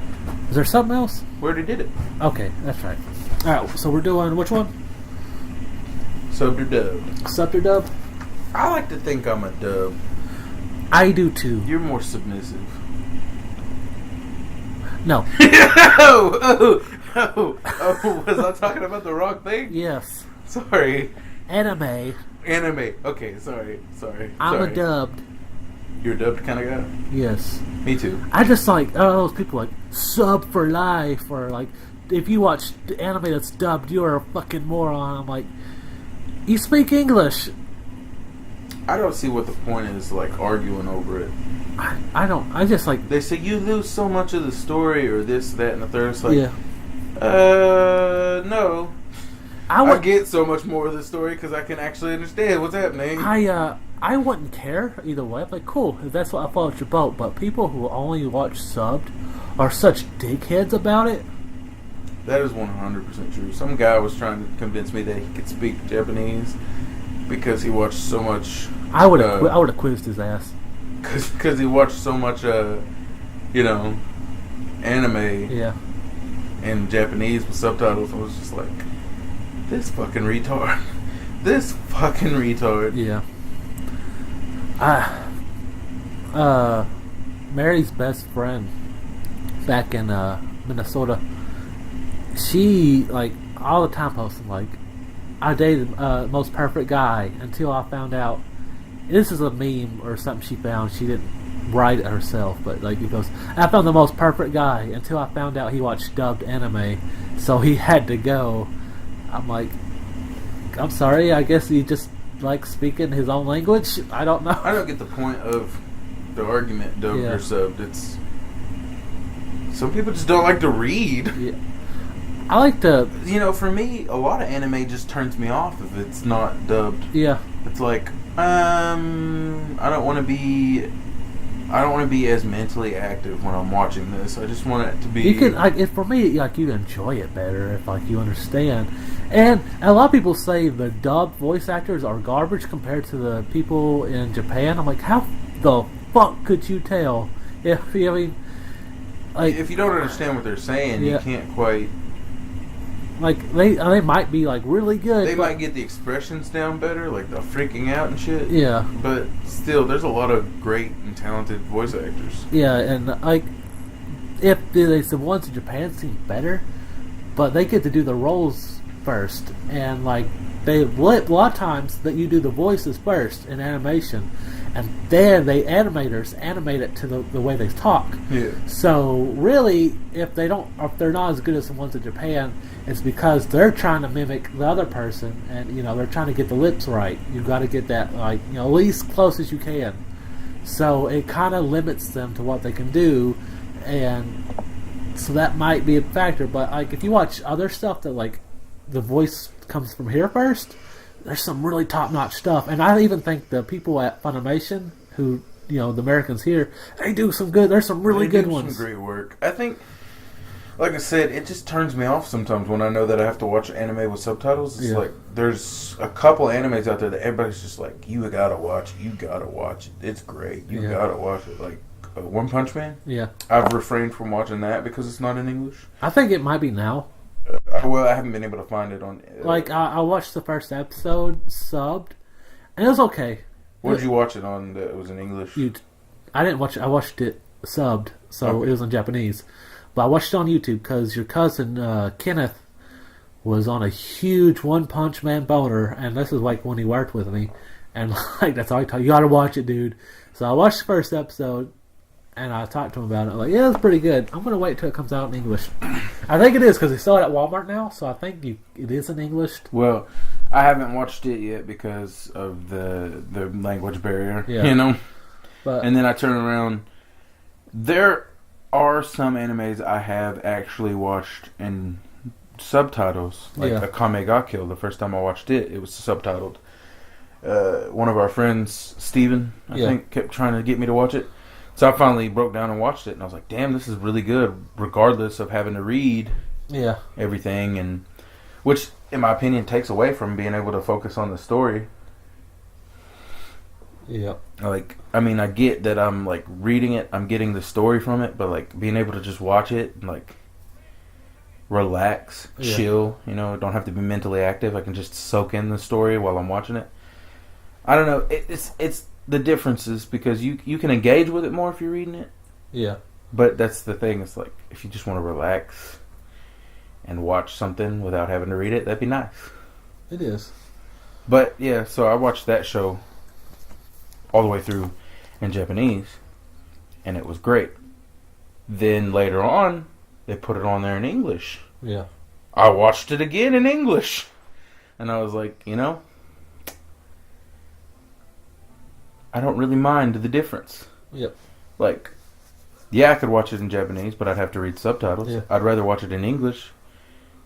Is there something else? We already did it. Okay, that's right. Alright, so we're doing which one? Sub or dub? Subbed or dub? I like to think I'm a dub. I do too. You're more submissive. No. Oh, was I talking about the wrong thing? Yes. Sorry. Anime. Okay, sorry. I'm a dubbed. You're a dubbed kind of guy? Yes. Me too. I just like, those people like, sub for life, or like, if you watch the anime that's dubbed, you're a fucking moron. I'm like, you speak English. I don't see what the point is, like, arguing over it. I don't. I just like... They say you lose so much of the story, or this, that, and the third. It's like, yeah. No. I get so much more of the story because I can actually understand what's happening. I wouldn't care either way. I'm like, cool, if that's what I follow your boat. But people who only watch subbed are such dickheads about it. That is 100% true. Some guy was trying to convince me that he could speak Japanese because he watched so much. I would have quizzed his ass. Because he watched so much, anime. Yeah. In Japanese with subtitles. I was just like, this fucking retard. Yeah. Mary's best friend back in Minnesota, she like all the time posting like, I dated most perfect guy until I found out. This is a meme or something she found. She didn't write it herself, but like it goes, I found the most perfect guy until I found out he watched dubbed anime, so he had to go. I'm like, I'm sorry. I guess he just like speaking his own language. I don't know. I don't get the point of the argument, dubbed or subbed. It's some people just don't like to read. Yeah. I like to. You know, for me, a lot of anime just turns me off if it's not dubbed. Yeah. It's like, I don't want to be as mentally active when I'm watching this. I just want it to be. You can, like, for me, like you enjoy it better if like you understand. And a lot of people say the dubbed voice actors are garbage compared to the people in Japan. I'm like, how the fuck could you tell? If you, I mean, like, if you don't understand what they're saying, yeah. you can't quite. Like they might be like really good. They might get the expressions down better, like the freaking out and shit. Yeah. But still, there's a lot of great and talented voice actors. Yeah, and like if the ones in Japan seem better, but they get to do the roles first, and like a lot of times that you do the voices first in animation, and then animators animate it to the way they talk. Yeah. So really, if they're not as good as the ones in Japan, it's because they're trying to mimic the other person, and they're trying to get the lips right. You've got to get that at least close as you can. So it kind of limits them to what they can do, and so that might be a factor. But like if you watch other stuff that like the voice comes from here first, there's some really top-notch stuff. And I even think the people at Funimation, who, the Americans here, they do some good. There's some really good ones. Some great work. I think, like I said, it just turns me off sometimes when I know that I have to watch anime with subtitles. It's like, there's a couple animes out there that everybody's just like, you gotta watch it. It's great. You gotta watch it. Like, One Punch Man? Yeah. I've refrained from watching that because it's not in English. I think it might be now. Well, I haven't been able to find it on. I watched the first episode subbed, and it was okay. What did you watch it on that was in English? I didn't watch it. I watched it subbed, so it was in Japanese. But I watched it on YouTube because your cousin Kenneth was on a huge One Punch Man boner, and this is like when he worked with me, and like that's all I told you. You gotta watch it, dude. So I watched the first episode. And I talked to him about it. I'm like, yeah, it's pretty good. I'm going to wait till it comes out in English. I think it is because they sell it at Walmart now, so I think it is in English. Well, I haven't watched it yet because of the language barrier, But, and then I turn around. There are some animes I have actually watched in subtitles. Like Akame ga Kill, the first time I watched it, it was subtitled. One of our friends, Steven, I think, kept trying to get me to watch it. So I finally broke down and watched it, and I was like, damn, this is really good, regardless of having to read everything, and which, in my opinion, takes away from being able to focus on the story. Yeah. Like, I mean, I get that I'm, like, reading it, I'm getting the story from it, but, like, being able to just watch it and, like, relax, chill, don't have to be mentally active. I can just soak in the story while I'm watching it. I don't know. It's the differences because you can engage with it more if you're reading it. Yeah. But that's the thing. It's like if you just want to relax and watch something without having to read it, that'd be nice. It is. But yeah, so I watched that show all the way through in Japanese, and it was great. Then later on, they put it on there in English. Yeah. I watched it again in English, and I was like, I don't really mind the difference. Yep. Like, I could watch it in Japanese, but I'd have to read subtitles. Yeah. I'd rather watch it in English.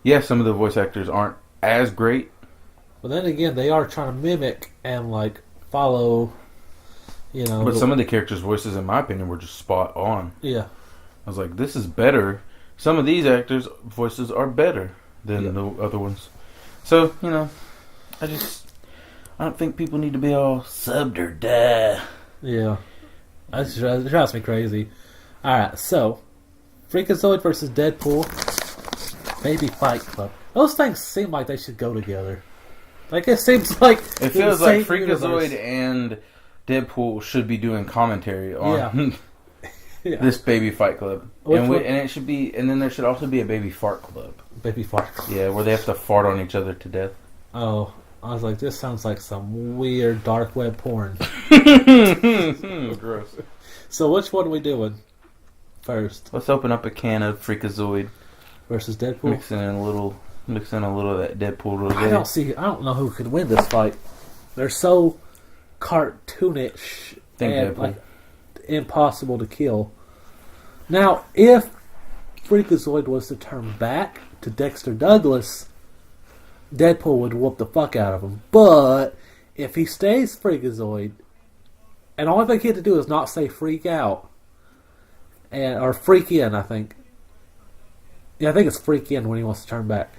Yeah, some of the voice actors aren't as great. But then again, they are trying to mimic and, like, follow, But some of the characters' voices, in my opinion, were just spot on. Yeah. I was like, this is better. Some of these actors' voices are better than the other ones. So, I don't think people need to be all subbed or die. Yeah. That drives me crazy. Alright, so Freakazoid versus Deadpool, Baby Fight Club. Those things seem like they should go together. Like, it seems like... It feels like Freakazoid and Deadpool should be doing commentary on this Baby Fight Club. And it should be... And then there should also be a Baby Fart Club. Baby fart. Yeah, where they have to fart on each other to death. Oh, I was like, this sounds like some weird dark web porn. Gross. So which one are we doing first? Let's open up a can of Freakazoid. Versus Deadpool? Mix in a little of that Deadpool rosé. I don't know who could win this fight. They're so cartoonish and like impossible to kill. Now, if Freakazoid was to turn back to Dexter Douglas, Deadpool would whoop the fuck out of him. But if he stays Freakazoid, and all I think he had to do is not say freak out, or freak in, I think. Yeah, I think it's freak in when he wants to turn back.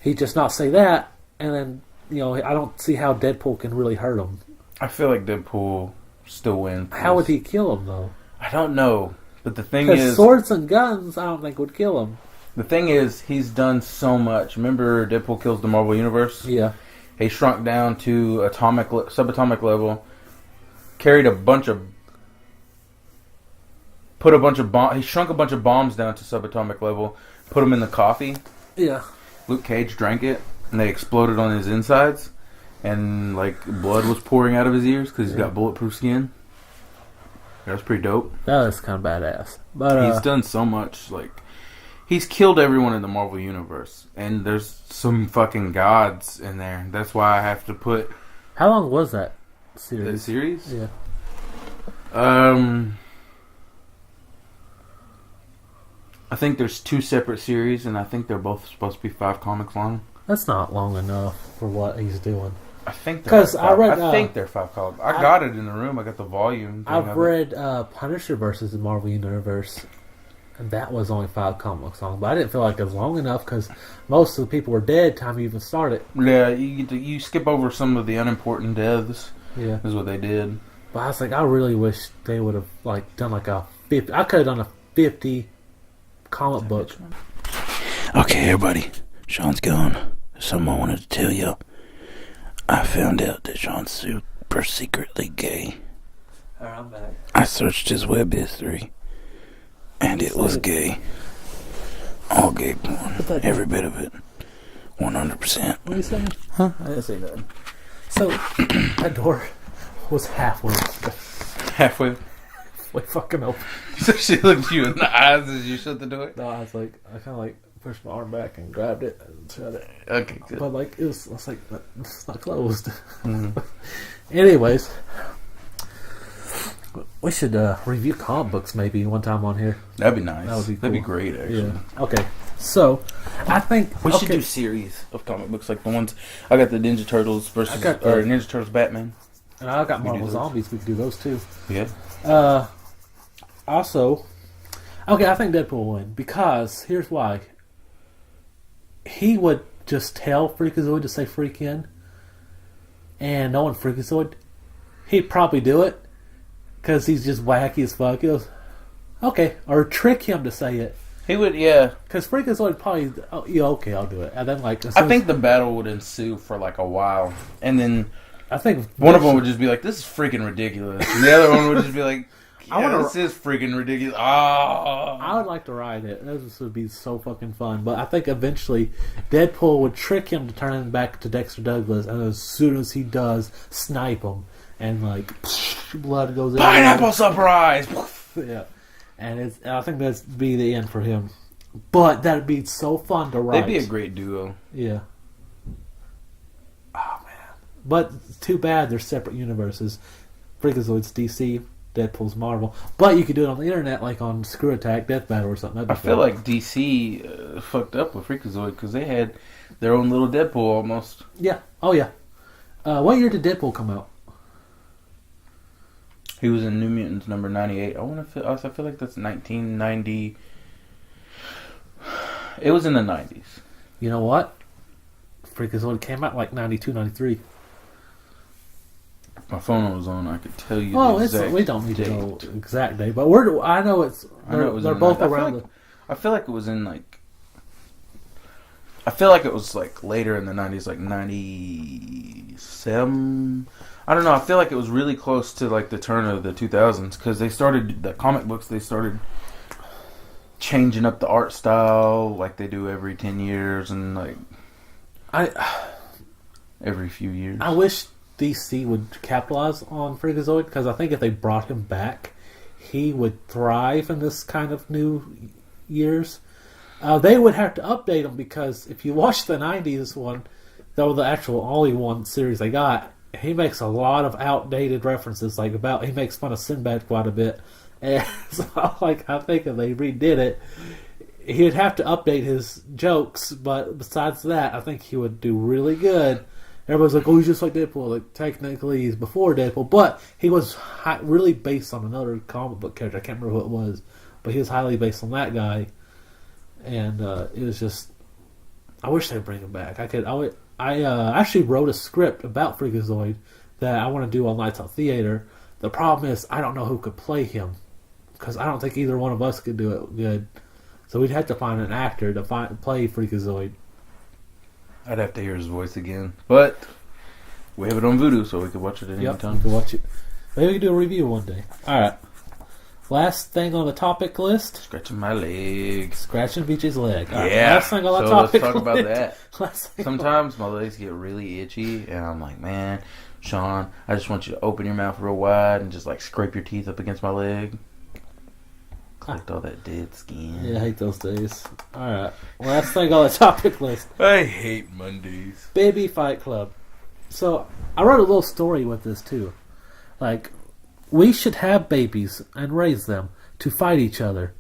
He just not say that, and then, I don't see how Deadpool can really hurt him. I feel like Deadpool still wins. How would he kill him, though? I don't know. But the thing Because is... swords and guns, I don't think would kill him. The thing is, he's done so much. Remember Deadpool Kills the Marvel Universe? Yeah. He shrunk down to subatomic level, carried a bunch of... He shrunk a bunch of bombs down to subatomic level, put them in the coffee. Yeah. Luke Cage drank it, and they exploded on his insides, and blood was pouring out of his ears because he's got bulletproof skin. That was pretty dope. That was kind of badass. But he's done so much. He's killed everyone in the Marvel Universe, and there's some fucking gods in there. That's why I have to put... How long was that series? The series? Yeah. I think there's 2 separate series, and I think they're both supposed to be 5 comics long. That's not long enough for what he's doing. I think they're I think they're 5 comics. I got it in the room. I got the volume. I've read Punisher versus the Marvel Universe, and that was only 5 comics long. But I didn't feel like it was long enough because most of the people were dead time you even started. Yeah, you skip over some of the unimportant deaths. Yeah, is what they did. But I was like, I really wish they would have done a 50. I could have done a 50 comic book. Okay, everybody, Sean's gone. Something I wanted to tell you. I found out that Sean's super secretly gay. Alright, I'm back. I searched his web history, and it was gay. All gay porn. Every bit of it. 100%. What are you saying? Huh? I didn't say that. So, that door was halfway fucking open. So she looked you in the eyes as you shut the door? No, I kind of pushed my arm back and grabbed it and shut it. Okay, good. But it's not closed. Mm-hmm. Anyways, we should review comic books maybe one time on here. That'd be nice. That would be cool. That'd be great, actually. Yeah. Okay, so I think we should do series of comic books like the ones I got the Ninja Turtles Ninja Turtles Batman, and I got Marvel Zombies. We could do those too. Yeah. Also, okay, I think Deadpool will win because here's why. He would just tell Freakazoid to say freak in, and knowing Freakazoid, he'd probably do it because he's just wacky as fuck. He goes, okay, or trick him to say it. He would, yeah. Because Freakazoid probably, oh, yeah, okay, I'll do it. And then, I think the battle would ensue for a while, and then I think one of them would just be like, "This is freaking ridiculous," and the other one would just be like, this is freaking ridiculous. I would like to ride it. This would be so fucking fun. But I think eventually Deadpool would trick him to turn him back to Dexter Douglas, and as soon as he does, snipe him, and blood goes everywhere. Pineapple surprise. Yeah, and I think that'd be the end for him. But that'd be so fun to write. They'd be a great duo. Yeah. Oh man. But too bad they're separate universes. Freakazoid's DC. Deadpool's Marvel, but you could do it on the internet, like on Screw Attack, Death Battle, or something. I feel like DC fucked up with Freakazoid because they had their own little Deadpool almost. Yeah. Oh yeah. What year did Deadpool come out? He was in New Mutants number 98. I feel like that's 1990. It was in the 90s. You know what? Freakazoid came out 92, 93. My phone was on. I could tell you. We don't need to know exact date, but I know it they're both around. I feel like it was in I feel like it was later in the 90s, 97. I don't know. I feel like it was really close to the turn of the 2000s because they started the comic books. They started changing up the art style like they do every 10 years and like every few years. I wish DC would capitalize on Freakazoid, because I think if they brought him back, he would thrive in this kind of new years. They would have to update him, because if you watch the 90s one, though the actual only one series they got, he makes a lot of outdated references. He makes fun of Sinbad quite a bit. And so, I think if they redid it, he'd have to update his jokes, but besides that, I think he would do really good. Everybody's like, oh, he's just like Deadpool. Like, technically, he's before Deadpool, but he was really based on another comic book character. I can't remember who it was, but he was highly based on that guy. And it was just, I wish they'd bring him back. I actually wrote a script about Freakazoid that I want to do on Lights Out Theater. The problem is, I don't know who could play him, because I don't think either one of us could do it good. So we'd have to find an actor to play Freakazoid. I'd have to hear his voice again. But we have it on Vudu, so we can watch it at any time. We can watch it. Maybe we can do a review one day. Alright. Last thing on the topic list. Scratching my leg. Scratching BJ's leg. Right, yeah. Last thing on the let's topic talk list. about that. Sometimes my legs get really itchy, and I'm like, man, Sean, I just want you to open your mouth real wide and just like scrape your teeth up against my leg. Collect all that dead skin. Yeah, I hate those days. Alright. Last thing on the topic list. I hate Mondays. Baby Fight Club. So, I wrote a little story with this too. Like, we should have babies and raise them to fight each other.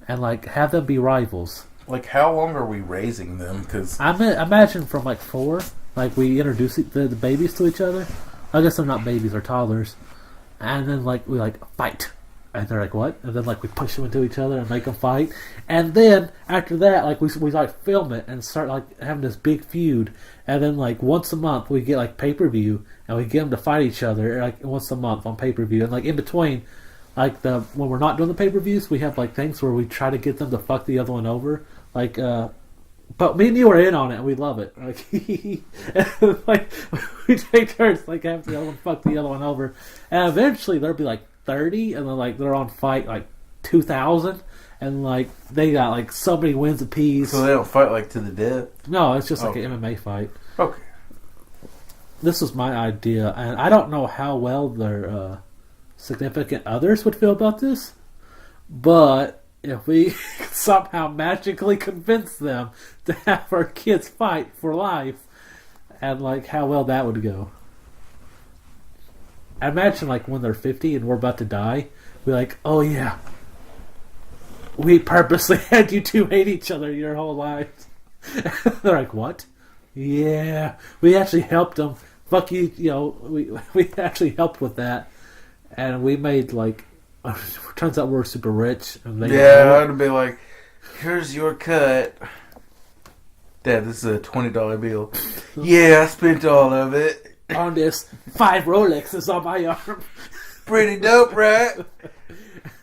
And, like, have them be rivals. Like, how long are we raising them? Because I imagine from, like, 4, like, we introduce the babies to each other. I guess they're not babies, they're toddlers. And then, like, we, like, fight. And they're like, what? And then, like, we push them into each other and make them fight. And then, after that, like, we like, film it and start, like, having this big feud. And then, like, once a month, we get, like, pay-per-view. And we get them to fight each other, like, once a month on pay-per-view. And, like, in between, like, when we're not doing the pay-per-views, we have, like, things where we try to get them to fuck the other one over. Like, but me and you are in on it, and we love it. Like, like, we take turns, like, having the other one fuck the other one over. And eventually, there'll be, like, 30, and then, like, they're on fight, like, 2,000, and, like, they got, like, so many wins apiece. So they don't fight, like, to the death? No, it's just like an MMA fight. Okay. This was my idea, and I don't know how well their significant others would feel about this, but if we somehow magically convince them to have our kids fight for life, and, like, how well that would go. I imagine, like, when they're 50 and we're about to die, we're like, oh yeah, we purposely had you two hate each other your whole lives. They're like, what? Yeah, we actually helped them. Fuck you, you know, we actually helped with that. And we made, like, turns out we're super rich. And I'd be like, here's your cut. Dad, this is a $20 bill. Yeah, I spent all of it. On this 5 Rolexes on my arm. Pretty dope, right?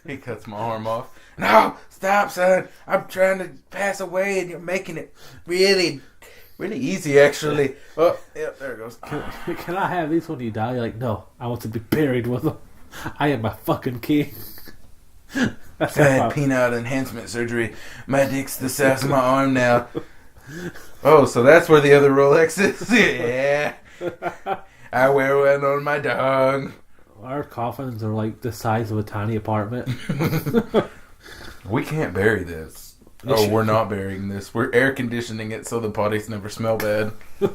He cuts my arm off. No, stop, son. I'm trying to pass away and you're making it really, really easy, actually. Oh, yep, there it goes. Can I have these when you die? You're like, no, I want to be buried with them. I am my fucking king. I had penile enhancement surgery. My dick's the size of my arm now. Oh, so that's where the other Rolex is? Yeah. I wear one on my dog. Our coffins are like the size of a tiny apartment. We can't bury this. Oh, we're not burying this. We're air conditioning it so the bodies never smell bad.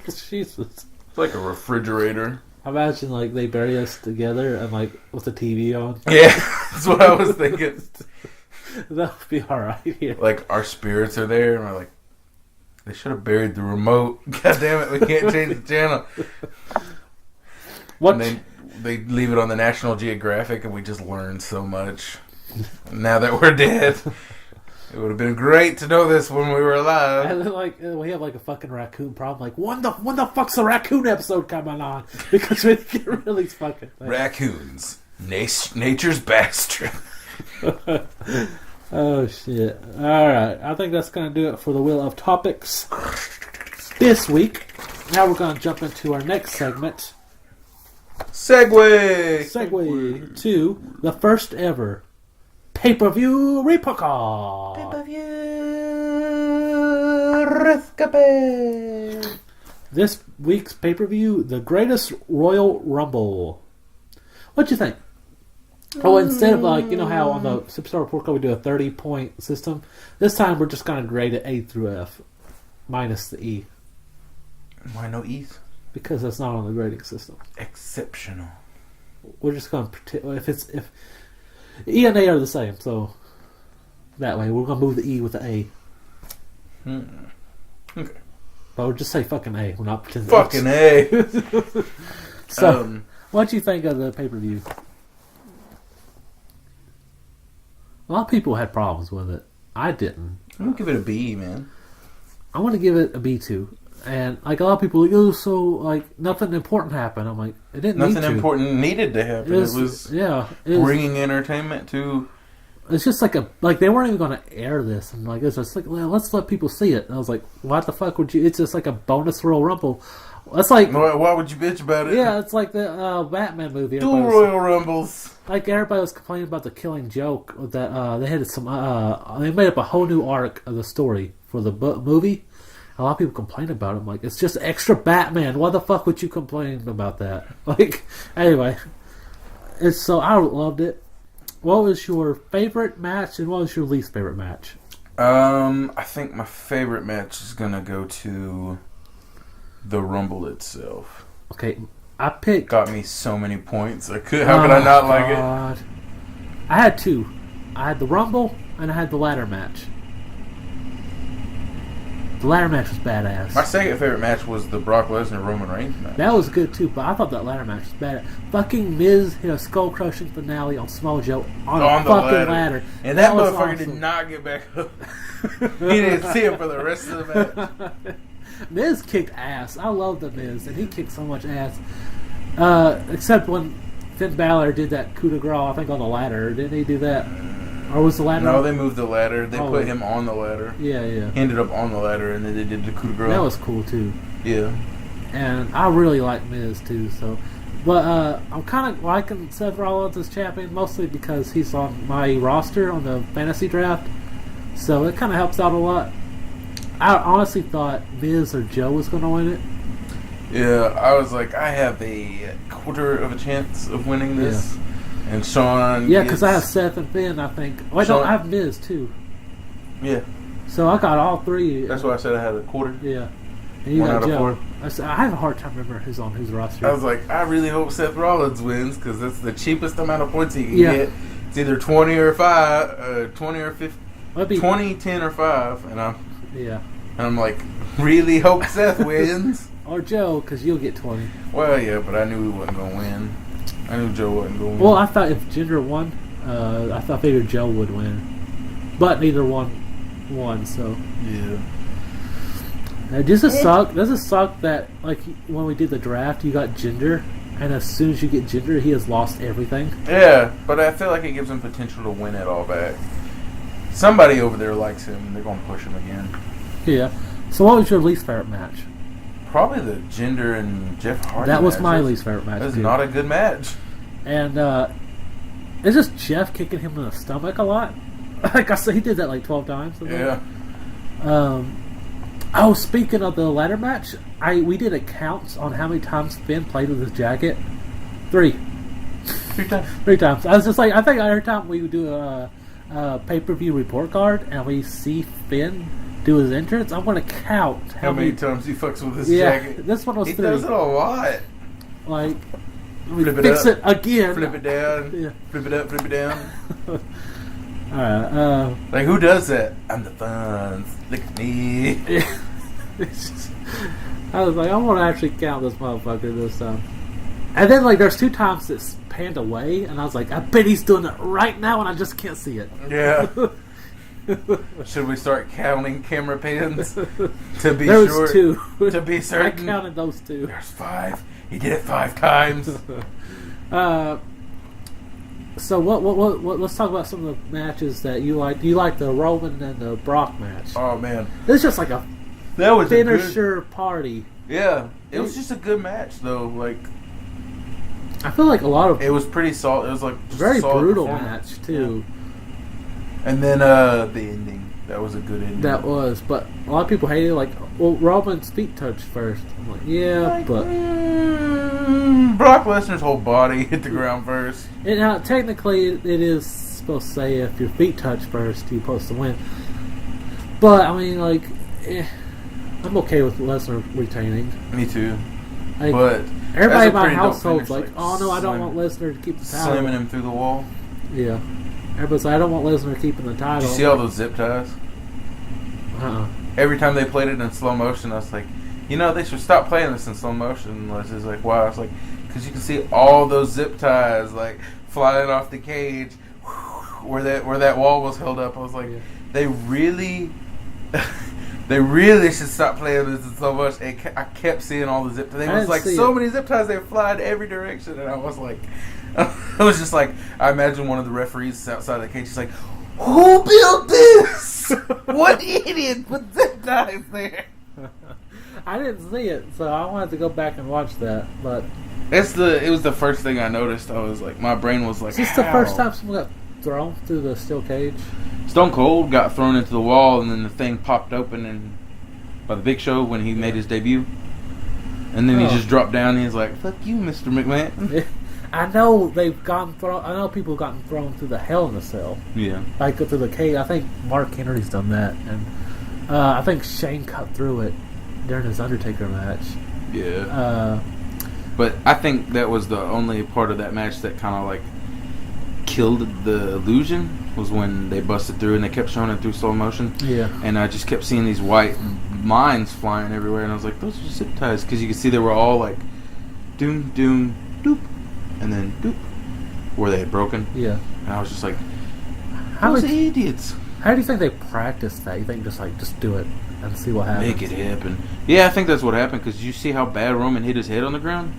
Jesus. It's like a refrigerator. Imagine, like, they bury us together and, like, with the TV on. Yeah, that's what I was thinking. That would be alright here. Like, our spirits are there, and we're like, they should have buried the remote. God damn it, we can't change the channel. What? And then they leave it on the National Geographic, and we just learned so much. Now that we're dead, it would have been great to know this when we were alive. And then, like, we have, like, a fucking raccoon problem. Like, when the fuck's the raccoon episode coming on? Because we get really fucking things. Raccoons, nature's bastard. Oh, shit. Alright, I think that's going to do it for the Wheel of Topics this week. Now we're going to jump into our next segment. Segue To the first ever pay-per-view report card. This week's pay-per-view, the greatest Royal Rumble. What'd you think? Oh, instead of like, you know how on the Superstar Report Card we do a 30-point system, this time we're just going to grade it A through F, minus the E. Why no E's? Because that's not on the grading system. Exceptional. We're just going to pretend if E and A are the same, so that way we're going to move the E with the A. Okay. But we'll just say fucking A. We're not pretending. Fucking A. So, what'd you think of the pay-per-view? A lot of people had problems with it. I didn't. I'm gonna give it a B, man. I want to give it a B too. And like a lot of people, like, oh, so like nothing important happened. I'm like, it didn't. Nothing need to. important needed to happen. It was bringing entertainment to. It's just like they weren't even going to air this, and like it's just like, well, let's let people see it. And I was like, what the fuck would you? It's just like a bonus Royal Rumble. That's like, why would you bitch about it? Yeah, it's like the Batman movie. Dual Royal Rumbles. Like everybody was complaining about the Killing Joke that they had some. They made up a whole new arc of the story for the movie. A lot of people complain about it. I'm like, it's just extra Batman. Why the fuck would you complain about that? Like, anyway, I loved it. What was your favorite match and what was your least favorite match? I think my favorite match is gonna go to the Rumble itself. Okay, I picked. Got me so many points. How could I not like it? I had two. I had the Rumble and I had the ladder match. The ladder match was badass. My second favorite match was the Brock Lesnar Roman Reigns match. That was good too, but I thought that ladder match was badass. Fucking Miz hit a skull crushing finale on Samoa Joe on a fucking ladder. And that motherfucker did not get back up. He didn't see him for the rest of the match. Miz kicked ass. I love the Miz, and he kicked so much ass. Except when Finn Balor did that coup de grace, I think on the ladder. Didn't he do that? Or was the ladder? No, they moved the ladder. They put him on the ladder. Yeah. He ended up on the ladder, and then they did the coup de grace. That was cool too. Yeah. And I really like Miz too. So, but I'm kind of liking Seth Rollins as champion mostly because he's on my roster on the fantasy draft. So it kind of helps out a lot. I honestly thought Miz or Joe was going to win it. Yeah, I was like, I have a quarter of a chance of winning this. Yeah. And Sean... Yeah, because I have Seth and Finn, I think. Wait, no, I have Miz, too. Yeah. So I got all three. That's why I said I had a quarter. Yeah. And you got Joe. I have a hard time remembering who's on whose roster. I was like, I really hope Seth Rollins wins, because that's the cheapest amount of points he can get. It's either 20 or 5, 20 or 50, 20, 10 or 5, and I'm like, really hope Seth wins. Or Joe, because you'll get 20. Well, yeah, but I knew he wasn't going to win. I knew Joe wasn't going to win. Well, I thought if Jinder won, I figured Joe would win. But neither one won, so. Yeah. Does it suck that, like, when we did the draft, you got Jinder, and as soon as you get Jinder, he has lost everything? Yeah, but I feel like it gives him potential to win it all back. Somebody over there likes him, and they're going to push him again. Yeah. So what was your least favorite match? Probably the Jinder and Jeff Hardy That was my least favorite match. That's not a good match. And it's just Jeff kicking him in the stomach a lot. Like I said, he did that like 12 times. Yeah. Speaking of the ladder match, we did a count on how many times Finn played with his jacket. 3 times. 3 times. I was just like, I think every time we do a pay-per-view report card and we see Finn do his entrance, I'm going to count how many times he fucks with his jacket. This one was 3. He does it a lot. Like, fix it again. Flip it down. Yeah. Flip it up, flip it down. Alright, like, who does that? I'm the fun. Look at me. I was like, I want to actually count this motherfucker this time. And then, like, there's 2 times it's panned away, and I was like, I bet he's doing it right now, and I just can't see it. Yeah. Should we start counting camera pans to be there sure? Was 2. To be certain. I counted those 2. There's 5. He did it 5 times. So what? Let's talk about some of the matches that you like. You like the Roman and the Brock match. Oh man, it's just like a finisher party. Yeah, it was just a good match though. Like, I feel like a lot of it was pretty solid. It was like just very a solid brutal match too. And then the ending. That was a good ending. That was, but a lot of people hated it. Like, well, Roman's feet touched first. I'm like, yeah, but Brock Lesnar's whole body hit the ground first. and now technically it is supposed to say if your feet touch first, you're supposed to win. But I mean, like, I'm okay with Lesnar retaining. Me too. Like, But everybody in my pretty dope household's finish, like, oh no, I don't want Lesnar to keep the title. slamming him through the wall. Yeah. Everybody's like, I don't want Lesnar keeping the title. Did you see all those zip ties? Every Every time they played it in slow motion, I was like, they should stop playing this in slow motion. I was just like, why? I was like, because you can see all those zip ties like flying off the cage where that wall was held up. I was like, they really should stop playing this in slow motion. And I kept seeing all the zip ties. There was like so many zip ties. They fly in every direction, and I was like, I was just like, I imagine one of the referees outside the cage. He's like, who built this? What idiot put zip ties there? I didn't see it, so I wanted to go back and watch that. But it was the first thing I noticed. I was like, my brain was like, is this the first time someone got thrown through the steel cage? Stone Cold got thrown into the wall, and then the thing popped open and by the Big Show when he made his debut. And then he just dropped down and he's like, fuck you, Mr. McMahon. I know they've gotten thrown. I know people have gotten thrown through the Hell in a Cell. Yeah. Like through the cage. I think Mark Henry's done that, and I think Shane cut through it during his Undertaker match. Yeah. But I think that was the only part of that match that kind of like killed the illusion was when they busted through and they kept showing it through slow motion. Yeah. And I just kept seeing these white lines flying everywhere, and I was like, those are zip ties, because you could see they were all like doom, doom, doop, and then doop, where they had broken. Yeah. And I was just like, How those many- idiots. How do you think they practiced that? You think just do it and see what happens? Make it happen. Yeah, I think that's what happened, because you see how bad Roman hit his head on the ground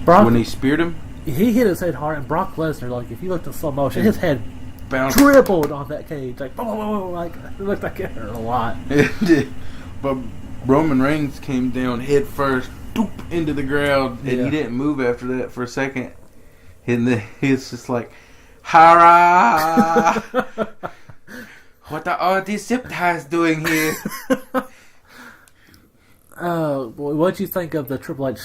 Brock, when he speared him? he hit his head hard, and Brock Lesnar, like, if you looked in slow motion, his head Bounced. dribbled on that cage. Like, boom, boom, boom, like, it looked like it hurt a lot. It did. But Roman Reigns came down head first, doop, into the ground, and he didn't move after that for a second. And then he's just like, hurrah! What are all these zip ties doing here? What'd you think of the Triple H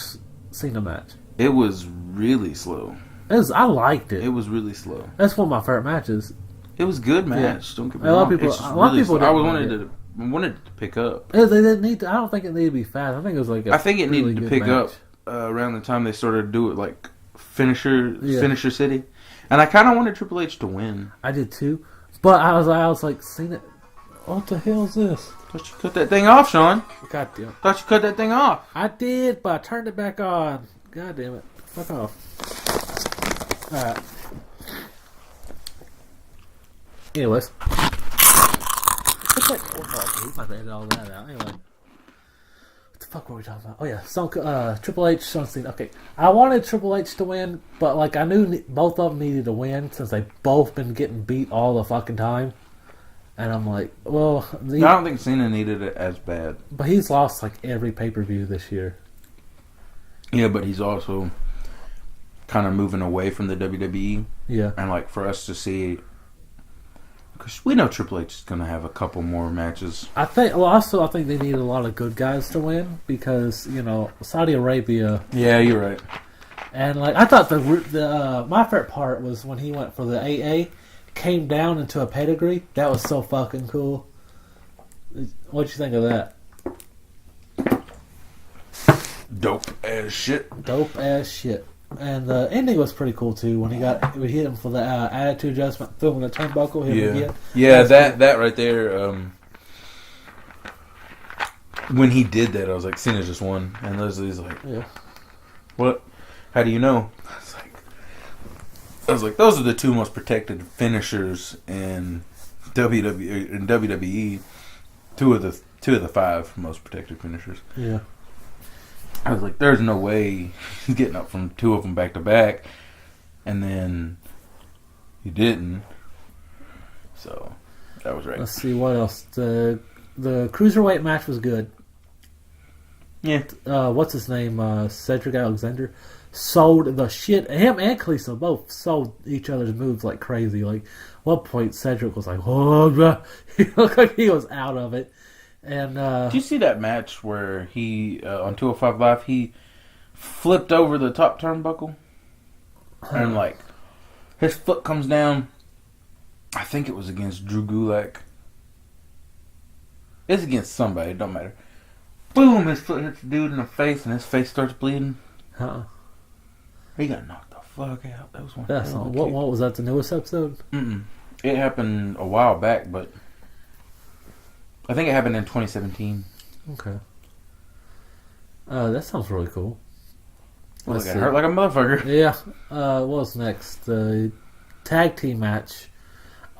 Cena match? It was really slow. I liked it. It was really slow. That's one of my favorite matches. It was a good match. Don't get me A lot of wrong. people- It's just a lot of really people slow. I didn't like wanted it to pick up. They didn't need to, I don't think it needed to be fast. I think it was like I think it really needed to good pick match. up around the time they started to do it, like Finisher City. And I kind of wanted Triple H to win. I did too, but I was like, Cena, what the hell is this? Thought you cut that thing off, Sean. God damn it. Thought you cut that thing off. I did, but I turned it back on. God damn it. Fuck off. Alright. Anyways. I edit all that out. Anyway. What the fuck were we talking about? Oh yeah, Triple H, Shawn Cena. Okay, I wanted Triple H to win, but like I knew both of them needed to win since they both been getting beat all the fucking time. And I'm like, well, I don't think Cena needed it as bad. but he's lost like every pay-per-view this year. Yeah, but he's also kind of moving away from the WWE. Yeah. And like for us to see, because we know Triple H is going to have a couple more matches. I think they need a lot of good guys to win because, Saudi Arabia. Yeah, you're right. And like I thought my favorite part was when he went for the AA, came down into a pedigree. That was so fucking cool. What'd you think of that? Dope as shit. Dope as shit. And the ending was pretty cool too when we hit him for the attitude adjustment, throwing the turnbuckle. That right there. When he did that, I was like, Cena just won, and Leslie's like, yeah. What? How do you know? I was like, those are the two most protected finishers in WWE. Two of the five most protected finishers. Yeah. I was like, there's no way he's getting up from two of them back to back, and then he didn't. So that was right. Let's see what else. The cruiserweight match was good. Yeah. What's his name? Cedric Alexander sold the shit. Him and Kalisto both sold each other's moves like crazy. Like, at one point, Cedric was like, oh, blah. He looked like he was out of it. And did you see that match where he, on 205 Live, he flipped over the top turnbuckle? And, like, his foot comes down. I think it was against Drew Gulak. It's against somebody, it don't matter. Boom! His foot hits the dude in the face, and his face starts bleeding. He got knocked the fuck out. That was one. That's not, what was that? The newest episode? It happened a while back, but I think it happened in 2017. Okay. That sounds really cool. Well, it got hurt like a motherfucker. Yeah. What was next? The tag team match.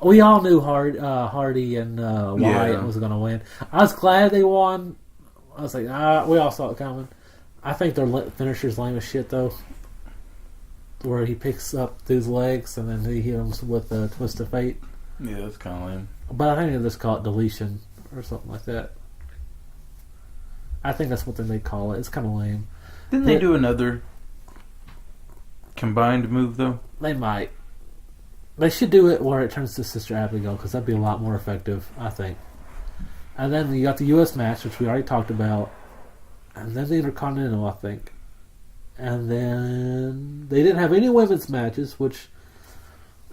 We all knew Hardy and Wyatt was going to win. I was glad they won. I was like, we all saw it coming. I think their finisher's lame as shit, though. Where he picks up these legs and then he hits him with a twist of fate. Yeah, that's kind of lame. But I think they just call it deletion or something like that. I think that's what they call it. It's kind of lame. Didn't they do another combined move, though? They might. They should do it where it turns to Sister Abigail, because that'd be a lot more effective, I think. And then you got the U.S. match, which we already talked about. And then the Intercontinental, I think. And then they didn't have any women's matches, which,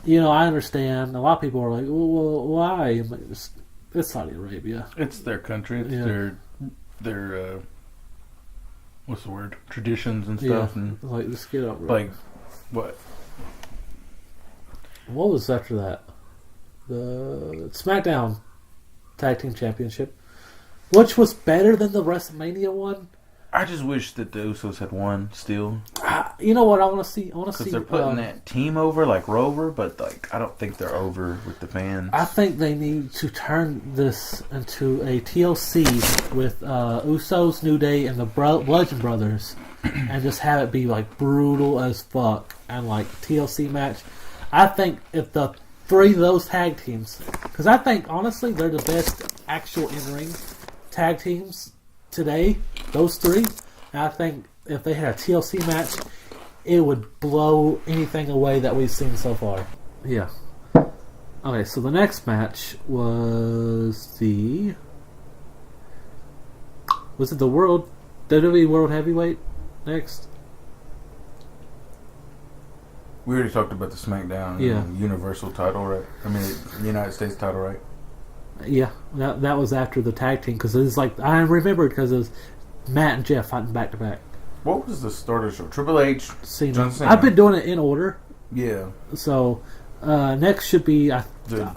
I understand. A lot of people are like, well, why? I'm like, it's Saudi Arabia. It's their country. It's their what's the word? Traditions and stuff. Yeah. And like, just get up. Like, what? What was after that? The SmackDown Tag Team Championship, which was better than the WrestleMania one. I just wish that the Usos had won still. You know what I want to see? Because they're putting that team over like Rover, but like I don't think they're over with the fans. I think they need to turn this into a TLC with Usos, New Day, and the Bludgeon Brothers, and just have it be like brutal as fuck and like TLC match. I think if the three of those tag teams, because I think honestly they're the best actual in-ring tag teams today, those three. And I think if they had a TLC match, it would blow anything away that we've seen so far. Yeah. Okay, so the next match was the WWE World Heavyweight next? We already talked about the SmackDown Universal title, right? I mean, the United States title, right? Yeah, that was after the tag team, because it was like, I remembered because it was Matt and Jeff fighting back to back. What was the starter show? Triple H, Cena. John Cena. I've been doing it in order. Yeah. So next should be I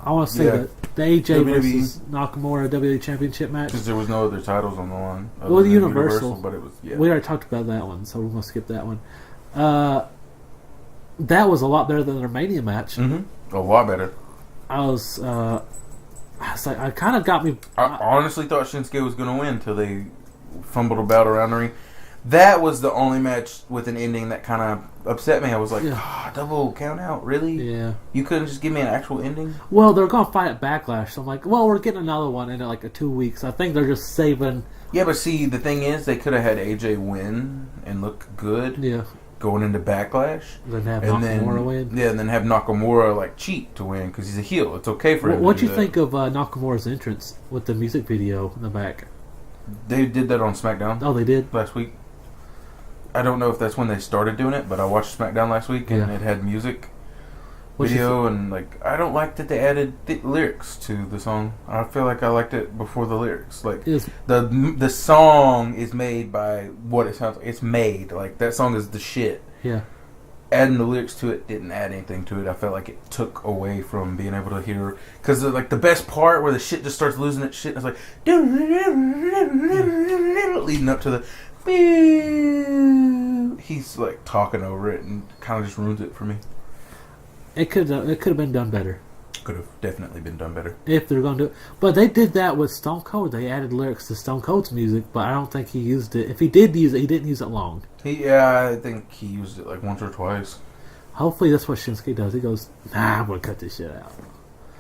want to say the AJ WWE versus Nakamura WWE Championship match. Because there was no other titles on the line. Well, the Universal, but it was we already talked about that one, so we're gonna skip that one. That was a lot better than their Mania match. Mm-hmm. A lot better. I was like, I kind of got me. I honestly thought Shinsuke was going to win until they fumbled about around the ring. That was the only match with an ending that kind of upset me. I was like, double count out, really? Yeah. You couldn't just give me an actual ending? Well, they're going to fight at Backlash, so I'm like, well, we're getting another one in like 2 weeks. I think they're just saving. Yeah, but see, the thing is, they could have had AJ win and look good. Yeah. Going into Backlash. Then have Nakamura win. Yeah, and then have Nakamura like cheat to win because he's a heel. It's okay for him. What do you think of Nakamura's entrance with the music video in the back? They did that on SmackDown. Oh, they did? Last week. I don't know if that's when they started doing it, but I watched SmackDown last week and it had music video, and like I don't like that they added the lyrics to the song. I feel like I liked it before the lyrics. Like the song is made by what it sounds like. It's made like that song is the shit. Yeah. Adding the lyrics to it didn't add anything to it. I felt like it took away from being able to hear, because like the best part where the shit just starts losing its shit. It's like leading up to the. He's like talking over it and kind of just ruins it for me. It could have been done better. Could have definitely been done better if they're going to do it. But they did that with Stone Cold. They added lyrics to Stone Cold's music, but I don't think he used it. If he did use it, he didn't use it long. I think he used it like once or twice. Hopefully that's what Shinsuke does. He goes, nah, I'm going to cut this shit out.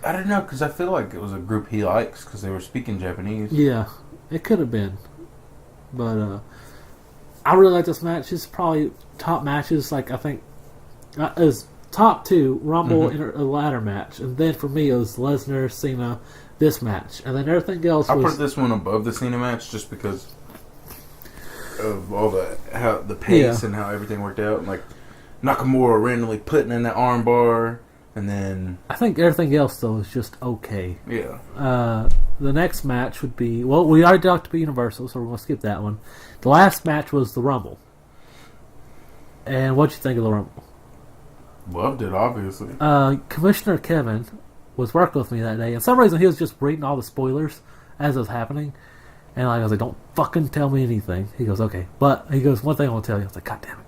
I don't know, because I feel like it was a group he likes because they were speaking Japanese. Yeah, it could have been. But I really like this match. It's probably top matches. Like I think is top 2 Rumble ladder match, and then for me it was Lesnar, Cena, this match, and then everything else. I was... put this one above the Cena match just because of all the pace and how everything worked out. Like Nakamura randomly putting in that armbar, and then I think everything else though is just okay. Yeah. The next match would be we already talked about Universal, so we're gonna skip that one. The last match was the Rumble, and what'd you think of the Rumble? Loved it, obviously. Commissioner Kevin was working with me that day, and for some reason he was just reading all the spoilers as it was happening. And I was like, don't fucking tell me anything. He goes, okay. But he goes, one thing I want to tell you. I was like, God damn it.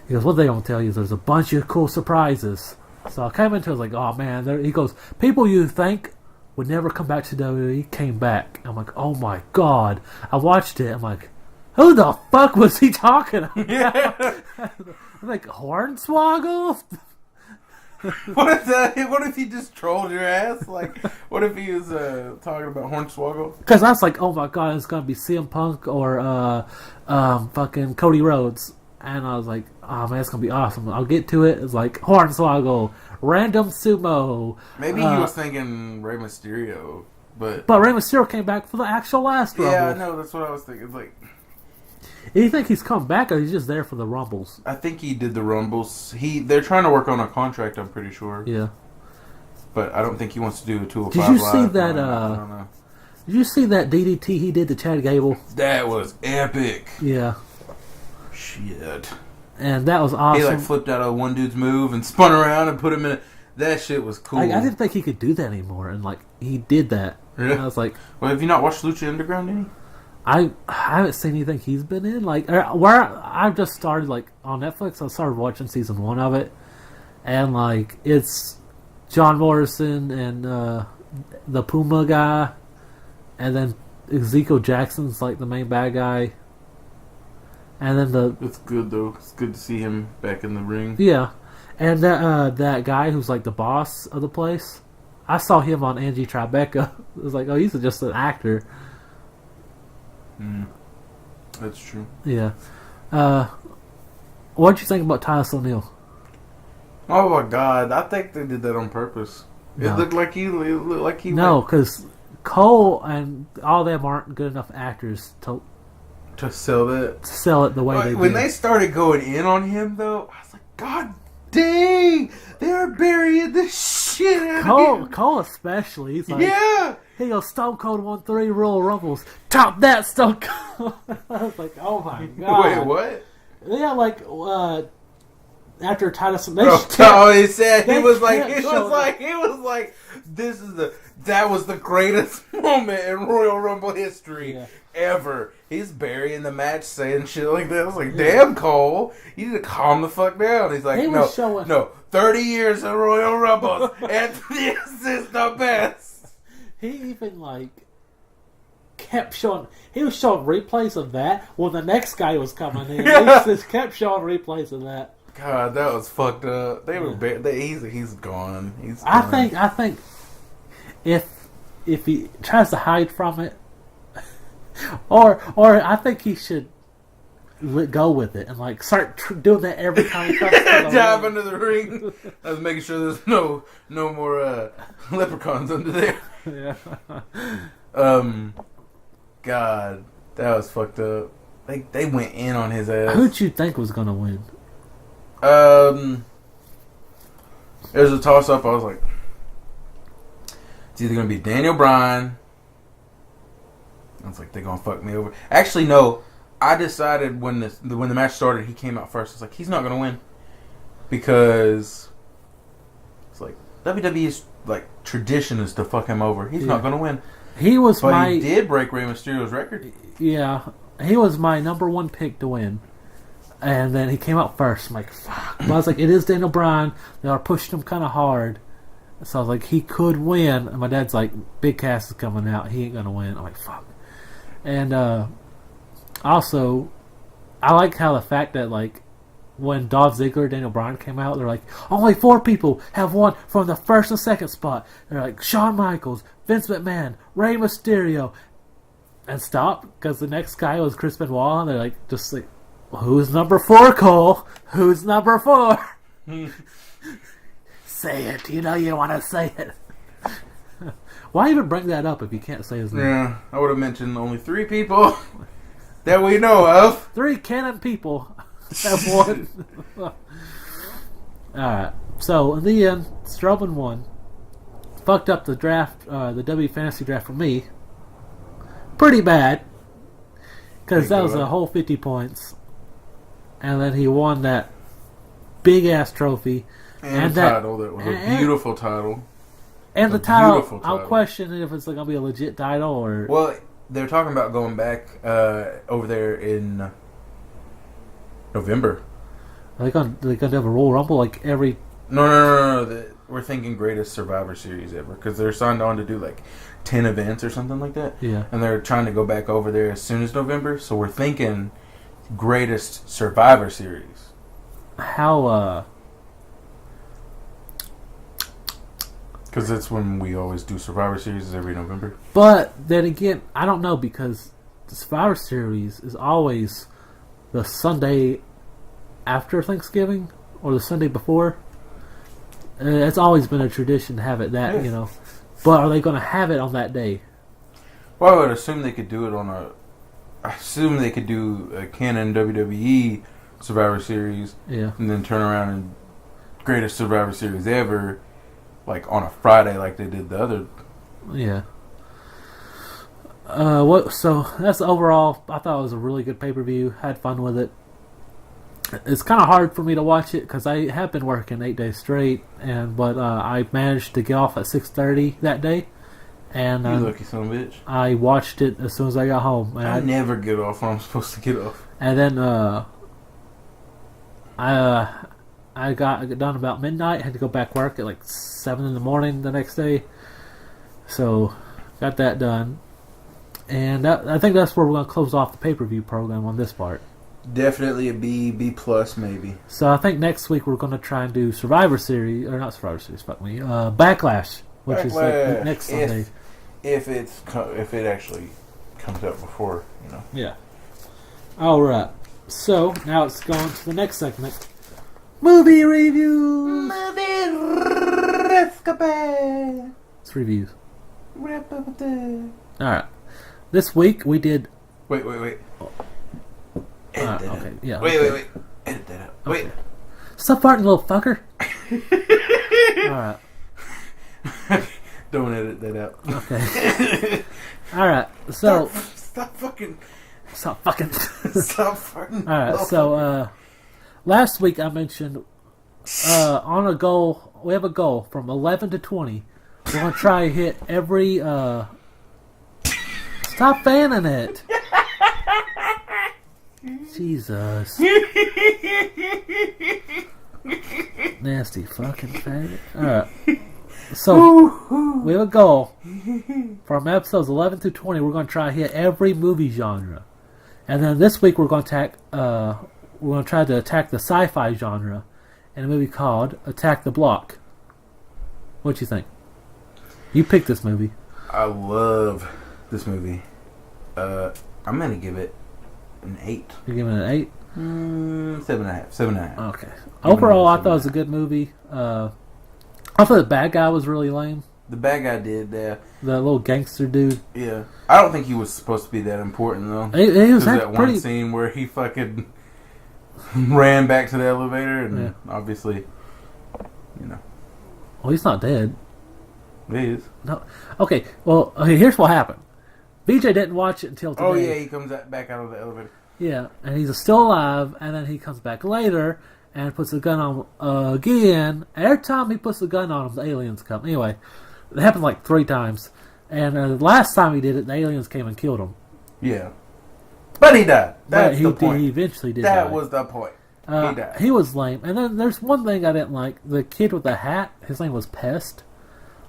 He goes, one thing I want to tell you is there's a bunch of cool surprises. So I came into it, I was like, oh man. He goes, people you think would never come back to WWE came back. I'm like, oh my God. I watched it. I'm like, who the fuck was he talking about? Yeah. I'm like, Hornswoggle? What if he just trolled your ass? Like, what if he was talking about Hornswoggle? Because I was like, oh my God, it's going to be CM Punk or fucking Cody Rhodes. And I was like, oh man, it's going to be awesome. I'll get to it. It's like Hornswoggle, random sumo. Maybe he was thinking Rey Mysterio. But Rey Mysterio came back for the actual last Rumble. Yeah, I know. That's what I was thinking. It's like, do you think he's come back or he's just there for the Rumbles? I think he did the Rumbles. They're trying to work on a contract, I'm pretty sure. Yeah. But I don't think he wants to do a 205 Did you see live. that? I don't know. Did you see that DDT he did to Chad Gable? That was epic. Yeah. Shit. And that was awesome. He like flipped out of one dude's move and spun around and put him in it. That shit was cool. I didn't think he could do that anymore, and like he did that. Yeah. And I was like, well, have you not watched Lucha Underground any? I haven't seen anything he's been in. Like where I've just started like on Netflix. I started watching season 1 of it, and like it's John Morrison and the Puma guy, and then Ezekiel Jackson's like the main bad guy, and then It's good though. It's good to see him back in the ring. yeah, and that guy who's like the boss of the place. I saw him on Angie Tribeca. It was like, oh, he's just an actor. That's true. Yeah. What'd you think about Titus O'Neil? Oh my God! I think they did that on purpose. No. It looked like he. No, because Cole and all them aren't good enough actors to sell that. sell it the way they When did. they started going in on him, though, I was like, God dang! They're burying this shit out of him. Cole especially. He's like, Yeah. he goes, Stone Cold won 3 Royal Rumbles. Top that, Stone Cold. I was like, oh my God. Wait, what? Yeah, like after Titus, He said they he was kept like, that was the greatest moment in Royal Rumble history ever. He's burying the match, saying shit like that. I was like, damn, Cole, you need to calm the fuck down. He's like, no, 30 years of Royal Rumbles, and this is the best. He even like kept showing. He was showing replays of that when the next guy was coming in. Yeah. He just kept showing replays of that. God, that was fucked up. They were he's gone. He's I gone. think if he tries to hide from it, or I think he should go with it and like start doing that every time he comes to the dive ring. into the ring. I was making sure there's no more leprechauns under there. Yeah. God, that was fucked up. They went in on his ass. Who'd you think was gonna win? It was a toss up. I was like, it's either gonna be Daniel Bryan. I was like, they're gonna fuck me over. Actually, no. I decided when the match started, he came out first. I was like, he's not gonna win because it's like WWE's like tradition is to fuck him over. He's not gonna win. He did break Rey Mysterio's record. Yeah, he was my number 1 pick to win. And then he came out first. I'm like, fuck. But I was like, it is Daniel Bryan. They are pushing him kind of hard. So I was like, he could win. And my dad's like, Big Cass is coming out. He ain't going to win. I'm like, fuck. And also, I like how the fact that, like, when Dolph Ziggler, Daniel Bryan came out, they're like, only 4 people have won from the first and second spot. They're like, Shawn Michaels, Vince McMahon, Rey Mysterio. And stop, because the next guy was Chris Benoit. And they're like, just like, Who's number 4, Cole? Who's number 4? Say it. You know you want to say it. Why even bring that up if you can't say his name? Yeah, I would have mentioned only 3 people that we know of. 3 canon people have won. Alright, so in the end, Strowman won. Fucked up the draft, the W Fantasy draft for me. Pretty bad. Because that was a whole 50 points. And then he won that big ass trophy. And the title, that was a beautiful title. And the title, I'll question if it's going to be a legit title or... Well, they're talking about going back over there in November. Are they going to have a Royal Rumble like every... No. We're thinking greatest Survivor Series ever. Because they're signed on to do like 10 events or something like that. Yeah. And they're trying to go back over there as soon as November. So we're thinking greatest Survivor Series. How, Because that's when we always do Survivor Series, is every November. But then again, I don't know, because the Survivor Series is always the Sunday after Thanksgiving or the Sunday before. It's always been a tradition to have it that, you know. But are they going to have it on that day? Well, I would assume they could do it on a... I assume they could do a canon WWE Survivor Series. Yeah. And then turn around and greatest Survivor Series ever... like on a Friday, like they did the other. Yeah. So that's overall. I thought it was a really good pay-per-view. Had fun with it. It's kind of hard for me to watch it because I have been working 8 days straight, but I managed to get off at 6:30 that day. And you lucky son of a bitch. I watched it as soon as I got home. And I never get off when I'm supposed to get off. And then I got done about midnight. Had to go back work at like 7 in the morning the next day. So, got that done. And I think that's where we're going to close off the pay-per-view program on this part. Definitely a B plus maybe. So I think next week we're going to try and do Survivor Series, or not Survivor Series, fuck me, Backlash, which is like next Sunday. If it actually comes out before, you know. Yeah. All right. So now it's going to the next segment. Movie reviews. It's reviews. All right. This week we did. Wait. Okay. Yeah. Wait. Edit that out. Okay. Wait. Stop farting, little fucker. All right. Don't edit that out. Okay. All right. So. Stop fucking. Stop fucking. Stop farting. All right. So last week I mentioned on a goal. We have a goal from 11 to 20. We're gonna try and hit every. Stop fanning it. Jesus. Nasty fucking faggot. Alright. So, we have a goal. From episodes 11 through 20, we're going to try to hit every movie genre. And then this week, we're going to try to attack the sci-fi genre in a movie called Attack the Block. What you think? You picked this movie. I love this movie. I'm going to give it an 8. You're giving it an 8? 7.5. 7.5. Okay. Overall, I thought it was a good movie. I thought the bad guy was really lame. The bad guy did that. The little gangster dude. Yeah. I don't think he was supposed to be that important, though. He was that one scene where he fucking ran back to the elevator, and obviously, you know. Well, he's not dead. He is. No. Okay, well, here's what happened. BJ didn't watch it until today. Oh, yeah, he comes back out of the elevator. Yeah, and he's still alive, and then he comes back later and puts the gun on again. Every time he puts the gun on him, the aliens come. Anyway, it happened like 3 times. And the last time he did it, the aliens came and killed him. Yeah. But he died. That's the point. He eventually did die. That was the point. He died. He was lame. And then there's one thing I didn't like. The kid with the hat, his name was Pest.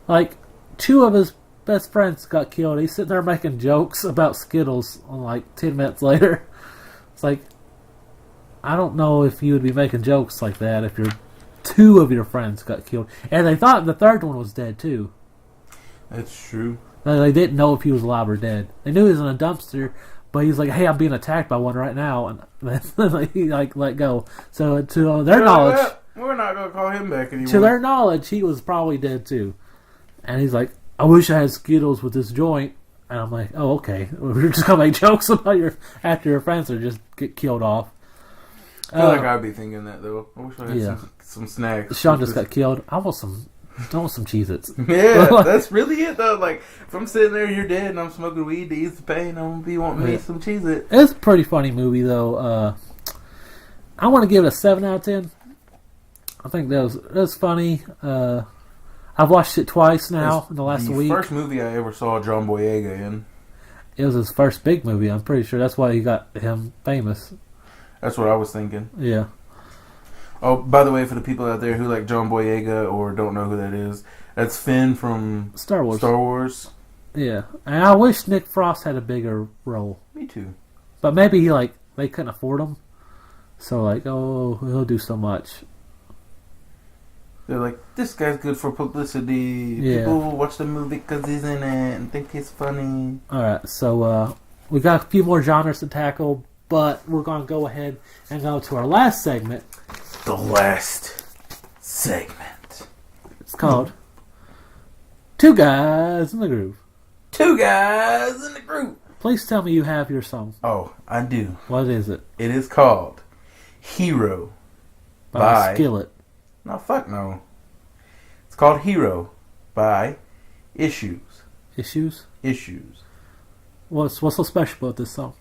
Like, 2 of his best friends got killed. He's sitting there making jokes about Skittles on like 10 minutes later. It's like, I don't know if you would be making jokes like that if 2 of your friends got killed. And they thought the 3rd one was dead too. That's true. They didn't know if he was alive or dead. They knew he was in a dumpster, But he's like, "Hey, I'm being attacked by one right now," and then he like let go. So to their knowledge, we're not gonna call him back anymore. to their knowledge, he was probably dead too. And he's like, "I wish I had Skittles with this joint." And I'm like, "Oh, okay. We're just gonna make jokes about after your friends are just get killed off." I feel like I'd be thinking that though. I wish I had some snacks. Sean just got killed. I want some Cheez-Its. Yeah, that's really it though. Like, if I'm sitting there, you're dead, and I'm smoking weed to ease the pain, I'm gonna be wanting me some Cheez-Its. It's a pretty funny movie though. I want to give it a 7 out of 10. I think that was funny. I've watched it twice now in the last week. The first movie I ever saw John Boyega in. It was his first big movie. I'm pretty sure that's why he got him famous. That's what I was thinking. Yeah. Oh, by the way, for the people out there who like John Boyega or don't know who that is, that's Finn from Star Wars. Yeah, and I wish Nick Frost had a bigger role. Me too. But maybe they couldn't afford him, so he'll do so much. They're like, this guy's good for publicity. Yeah. People will watch the movie because he's in it and think he's funny. All right, so we got a few more genres to tackle, but we're gonna go ahead and go to our last segment. The last segment. It's called Two Guys in the Groove. Two Guys in the Groove. Please tell me you have your song. Oh, I do. What is it? It is called Hero by Skillet. No, fuck no. It's called Hero by Issues. Issues? Issues. What's so special about this song?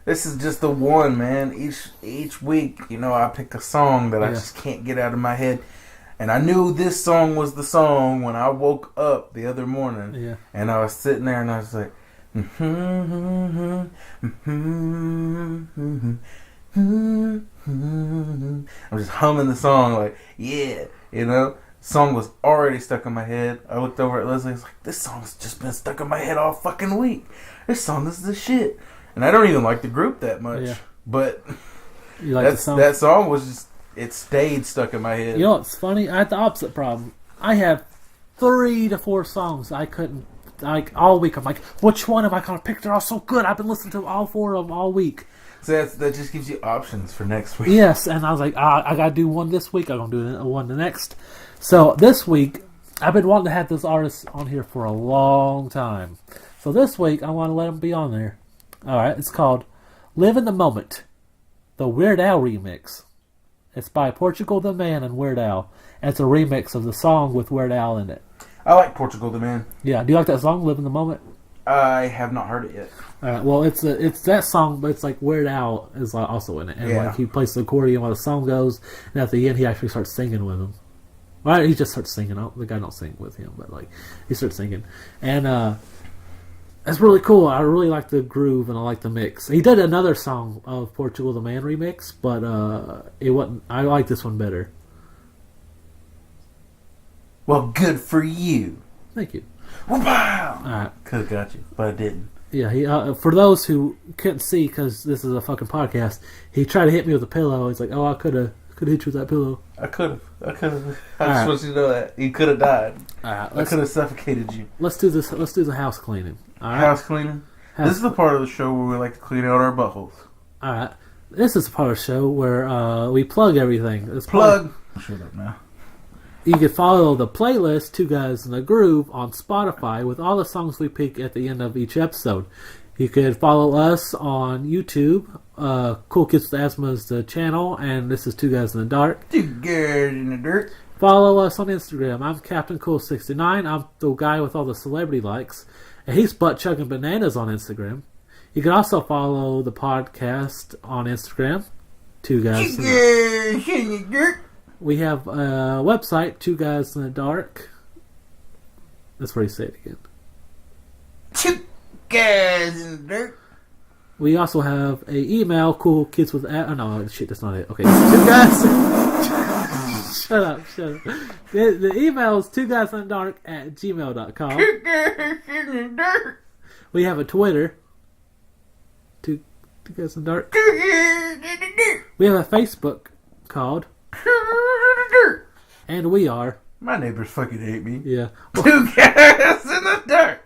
This is just the one, man. Each week, I pick a song that I just can't get out of my head. And I knew this song was the song when I woke up the other morning. Yeah. And I was sitting there and I was like, I'm just humming the song like, yeah, Song was already stuck in my head. I looked over at Leslie. I was like, this song's just been stuck in my head all fucking week. This song is the shit. And I don't even like the group that much. But you like the song? That song was just, it stayed stuck in my head. You know what's funny? I had the opposite problem. I had 3 to 4 songs I couldn't, all week. I'm like, which one am I going to pick? They're all so good. I've been listening to all 4 of them all week. So that just gives you options for next week. Yes, and I was like, I got to do one this week. I'm going to do one the next. So this week, I've been wanting to have this artist on here for a long time. So this week, I want to let him be on there. All right, it's called Live in the Moment, the Weird Al remix. It's by Portugal the Man and Weird Al. And it's a remix of the song with Weird Al in it. I like Portugal the Man. Yeah, do you like that song, Live in the Moment? I have not heard it yet. All right, well, it's that song, but it's like Weird Al is also in it. And like he plays the accordion while the song goes, and at the end he actually starts singing with him. Well, he just starts singing. The guy don't sing with him, but he starts singing. And it's really cool. I really like the groove and I like the mix. He did another song of Portugal the Man remix, but it wasn't. I like this one better. Well, good for you. Thank you. Wow. All right. Could have got you, but I didn't. Yeah, he. For those who couldn't see, because this is a fucking podcast, he tried to hit me with a pillow. He's like, "Oh, I could have hit you with that pillow." I could have. I just want you to know that you could have died. All right, I could have suffocated you. Let's do this. Let's do the house cleaning. All right? House cleaning. This is the part of the show where we like to clean out our buttholes. All right. This is the part of the show where we plug everything. Plug. Shut up now. You can follow the playlist, Two Guys in the Groove, on Spotify with all the songs we pick at the end of each episode. You can follow us on YouTube. Cool Kids with Asthma is the channel, and this is Two Guys in the Dark. Two Guys in the Dirt. Follow us on Instagram. I'm Captain Cool69. I'm the guy with all the celebrity likes. And he's butt chugging bananas on Instagram. You can also follow the podcast on Instagram. Two Guys in the Dirt. We have a website, Two Guys in the Dark. That's where you say it again. Two Guys in the Dirt. We also have a email, Cool Kids with... Oh, no, shit, that's not it. Okay, Two Guys... Shut up. The email is twoguysinthedark@gmail.com. Two Guys in the Dirt. We have a Twitter. Two Guys in the Dark. Two Guys in the Dirt. We have a Facebook called... And we are... My neighbors fucking hate me. Yeah. Two Guys in the Dirt.